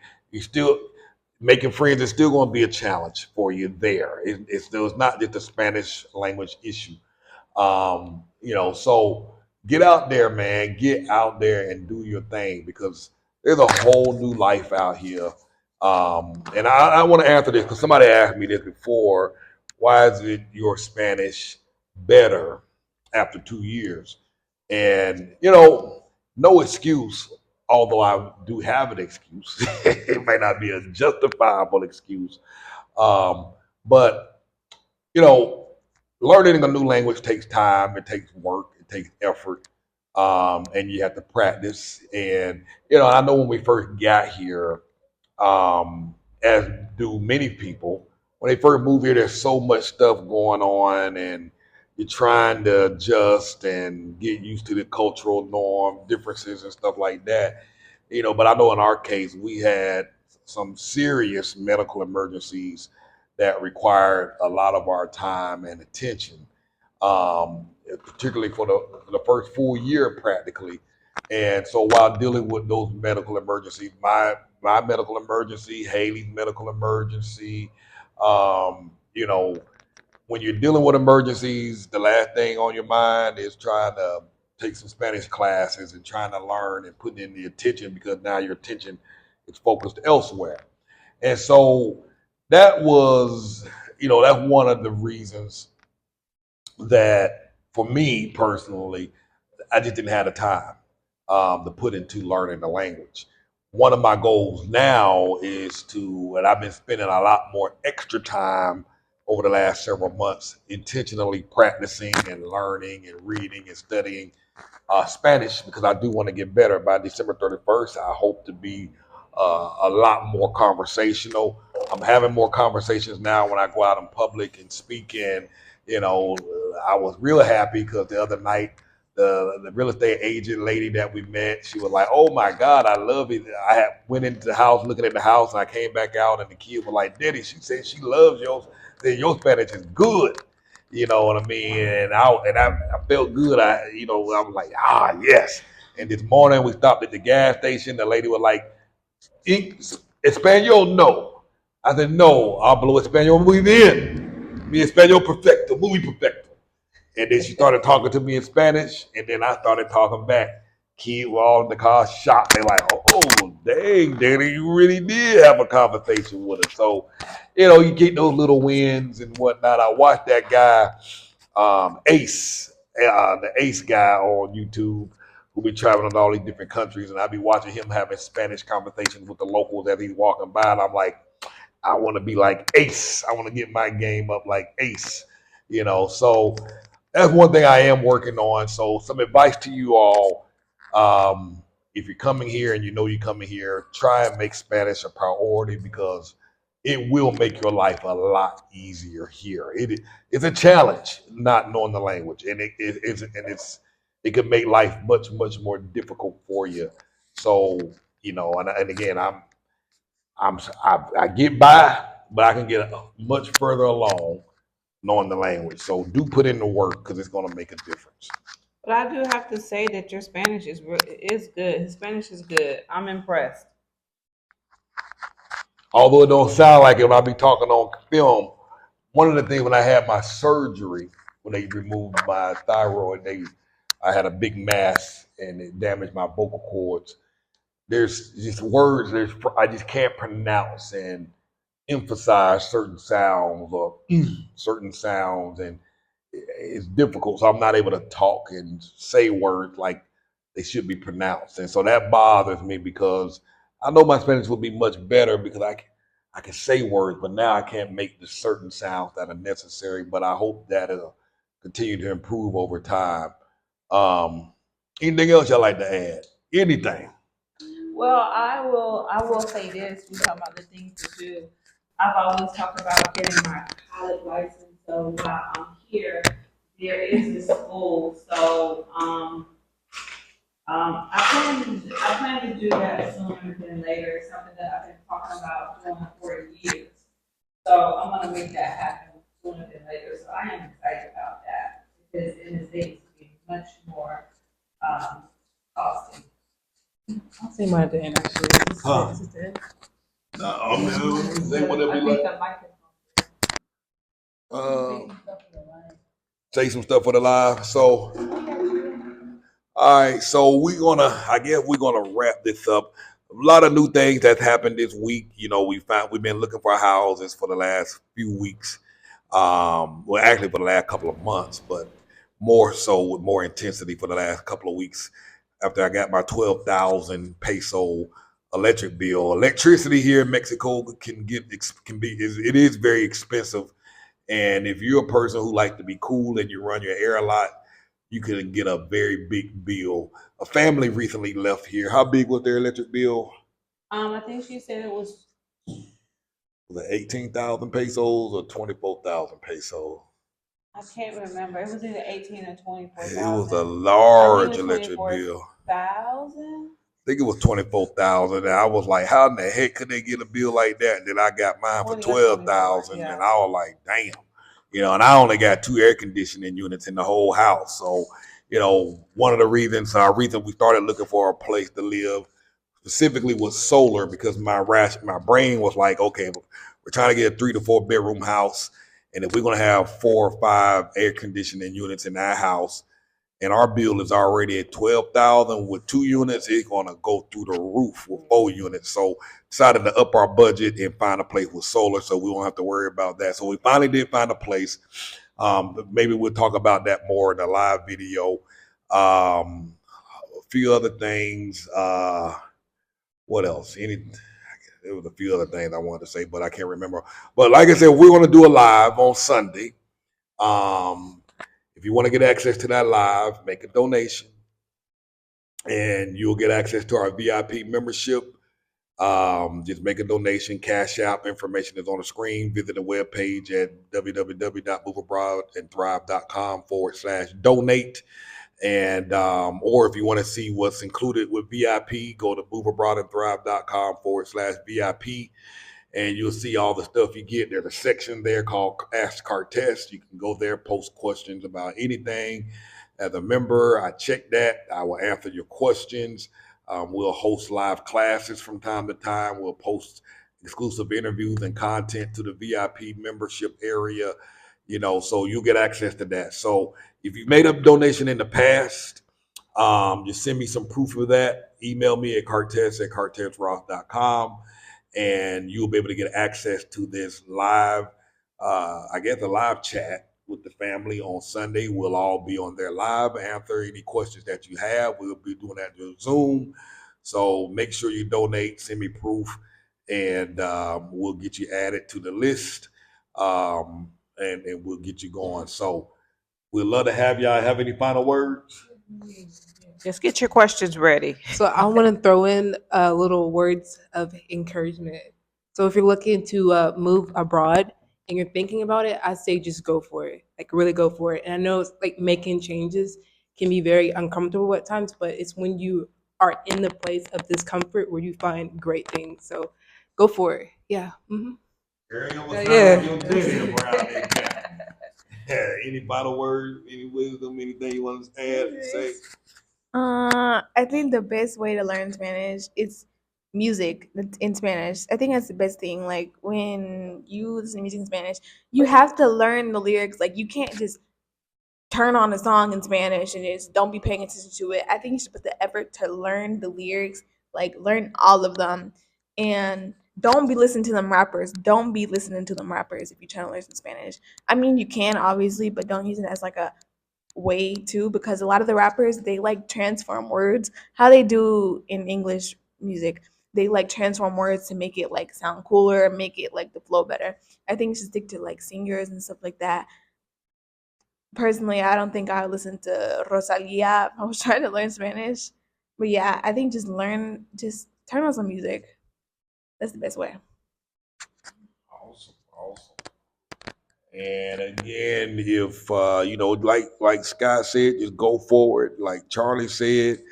making friends is still going to be a challenge for you there. It's not just a Spanish language issue. So get out there, man. Get out there and do your thing because there's a whole new life out here. And I want to answer this because somebody asked me this before. Why is it your Spanish better after 2 years? And, no excuse, although I do have an excuse. It might not be a justifiable excuse. But, you know, learning a new language takes time, it takes work, it takes effort, and you have to practice. And, I know when we first got here, as do many people, when they first move here, there's so much stuff going on, and you're trying to adjust and get used to the cultural norm differences and stuff like that. But I know in our case, we had some serious medical emergencies that required a lot of our time and attention, particularly for the first full year practically. And so while dealing with those medical emergencies, my medical emergency, Haley's medical emergency, um, you know, when you're dealing with emergencies, the last thing on your mind is trying to take some Spanish classes and trying to learn and putting in the attention because now your attention is focused elsewhere. And so that was, that's one of the reasons that for me personally, I just didn't have the time to put into learning the language. One of my goals now is and I've been spending a lot more extra time over the last several months intentionally practicing and learning and reading and studying Spanish because I do want to get better. By December 31st, I hope to be a lot more conversational. I'm having more conversations now when I go out in public and speak. And I was real happy because the other night the real estate agent lady that we met, she was like, "Oh my God, I love it." Went into the house looking at the house, and I came back out, and the kids were like, "Daddy," she said she loves yours. Said your Spanish is good. You know what I mean? And I felt good. I was like, yes. And this morning we stopped at the gas station. The lady was like, Espanol? No. I said, no, hablo Espanol muy bien. Mi Espanol perfecto, muy perfecto. And then she started talking to me in Spanish, and then I started talking back. Kids were all in the car shocked. They're like, oh, dang, Danny, you really did have a conversation with us. So, you get those little wins and whatnot. I watched that guy, Ace, the Ace guy on YouTube, who be traveling to all these different countries, and I be watching him having Spanish conversations with the locals as he's walking by, and I'm like, I want to be like Ace. I want to get my game up like Ace, So that's one thing I am working on. So some advice to you all. If you're coming here and you're coming here, try and make Spanish a priority because it will make your life a lot easier here. It's a challenge not knowing the language, and it can make life much more difficult for you. So and again, I get by, but I can get much further along knowing the language. So do put in the work because it's going to make a difference. But I do have to say that your Spanish is good. His Spanish is good. I'm impressed. Although it don't sound like it when I be talking on film, one of the things when I had my surgery, when they removed my thyroid, I had a big mass and it damaged my vocal cords. There's just words I just can't pronounce and emphasize certain sounds or certain sounds, and it's difficult. So I'm not able to talk and say words like they should be pronounced, and so that bothers me because I know my Spanish will be much better because I can say words, but now I can't make the certain sounds that are necessary. But I hope that it'll continue to improve over time. Anything else y'all like to add? Anything? Well, I will say this. We talk about the things to do. I've always talked about getting my college license. So while I'm here, there is this school. So I plan to do that sooner than later. It's something that I've been talking about doing for years. So I'm gonna make that happen sooner than later. So I am excited about that because it is going to be much more costly. I'll say mine at the end, actually. Huh. Is this the end? No, Say whatever you like. Say some stuff for the live. So, all right. So I guess we're gonna wrap this up. A lot of new things that's happened this week. You know, we've been looking for houses for the last few weeks. Well, actually for the last couple of months, but more so with more intensity for the last couple of weeks after I got my 12,000 peso electric bill. Electricity here in Mexico it is very expensive. And if you're a person who likes to be cool and you run your air a lot, you can get a very big bill. A family recently left here. How big was their electric bill? I think she said it was. Was it 18,000 pesos or 24,000 pesos? I can't remember. It was either 18 or 24,000. It was a large electric bill. 24,000. I think it was 24,000. And I was like, how in the heck could they get a bill like that? And then I got mine for 12,000, and I was like, damn. You know, and I only got 2 air conditioning units in the whole house. So, you know, one of the reasons we started looking for a place to live specifically was solar, because my brain was like, okay, we're trying to get a 3 to 4 bedroom house, and if we're gonna have 4 or 5 air conditioning units in that house, and our bill is already at 12,000 with 2 units, it's gonna go through the roof with 4 units. So decided to up our budget and find a place with solar, so we won't have to worry about that. So we finally did find a place. Maybe we'll talk about that more in the live video. A few other things. What else? There was a few other things I wanted to say, but I can't remember. But like I said, we're gonna do a live on Sunday. If you want to get access to that live, make a donation, and you'll get access to our VIP membership. Just make a donation. Cashapp information is on the screen. Visit the webpage at www.moveabroadandthrive.com/donate. And or if you want to see what's included with VIP, go to moveabroadandthrive.com/VIP, and you'll see all the stuff you get. There's a section there called Ask Cartess. You can go there, post questions about anything. As a member, I check that. I will answer your questions. We'll host live classes from time to time. We'll post exclusive interviews and content to the VIP membership area, you know, so you'll get access to that. So if you've made a donation in the past, just send me some proof of that. Email me at cartess@cartessross.com, and you'll be able to get access to this live, I guess a live chat with the family on Sunday. We'll all be on there live, answer any questions that you have. We'll be doing that through Zoom. So make sure you donate, send me proof, and we'll get you added to the list, and we'll get you going. So we'd love to have y'all. Have any final words? Just get your questions ready. So I want to throw in little words of encouragement. So if you're looking to move abroad and you're thinking about it, I say just go for it. Like really go for it. And I know it's like making changes can be very uncomfortable at times, but it's when you are in the place of discomfort where you find great things. So go for it. Yeah. Mm-hmm. Yeah. Any final words, any wisdom, anything you want to add and say? I think the best way to learn Spanish is music in Spanish. I think that's the best thing. Like when you listen to music in Spanish, you have to learn the lyrics. Like you can't just turn on a song in Spanish and just don't be paying attention to it. I think you should put the effort to learn the lyrics, like learn all of them, and don't be listening to them rappers. Don't be listening to them rappers if you're trying to learn some Spanish. I mean, you can obviously, but don't use it as like a way too, because a lot of the rappers, they like transform words how they do in English music. They like transform words to make it like sound cooler, make it like the flow better. I think you should stick to like singers and stuff like that. Personally, I don't think I would listen to Rosalia if I was trying to learn Spanish. But yeah, I think just turn on some music. That's the best way. Awesome. And again, if like Scott said, just go forward. Like Charlie said,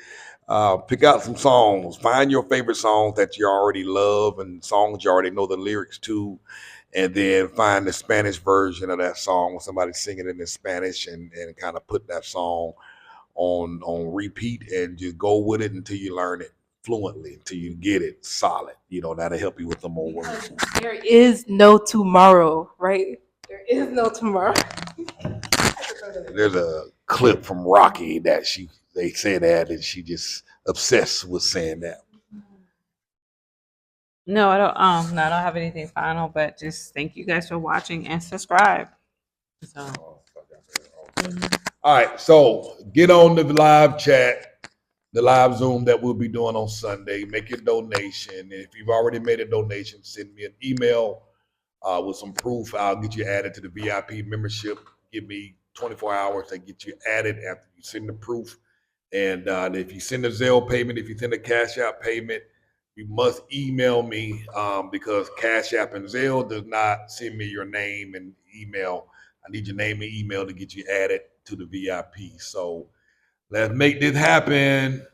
pick out some songs. Find your favorite songs that you already love and songs you already know the lyrics to, and then find the Spanish version of that song with somebody singing it in Spanish, and kind of put that song on repeat and just go with it until you learn it. fluently until you get it solid. That'll help you with the more words. There is no tomorrow, right? There is no tomorrow. There's a clip from Rocky that they say that, and she just obsessed with saying that. No, I don't. No, I don't have anything final, but just thank you guys for watching and subscribe. So. All right, so get on the live chat, the live Zoom that we'll be doing on Sunday. Make your donation. And if you've already made a donation, send me an email with some proof. I'll get you added to the VIP membership. Give me 24 hours to get you added after you send the proof. And if you send a Zelle payment, if you send a Cashapp payment, you must email me because Cashapp and Zelle does not send me your name and email. I need your name and email to get you added to the VIP. So let's make this happen.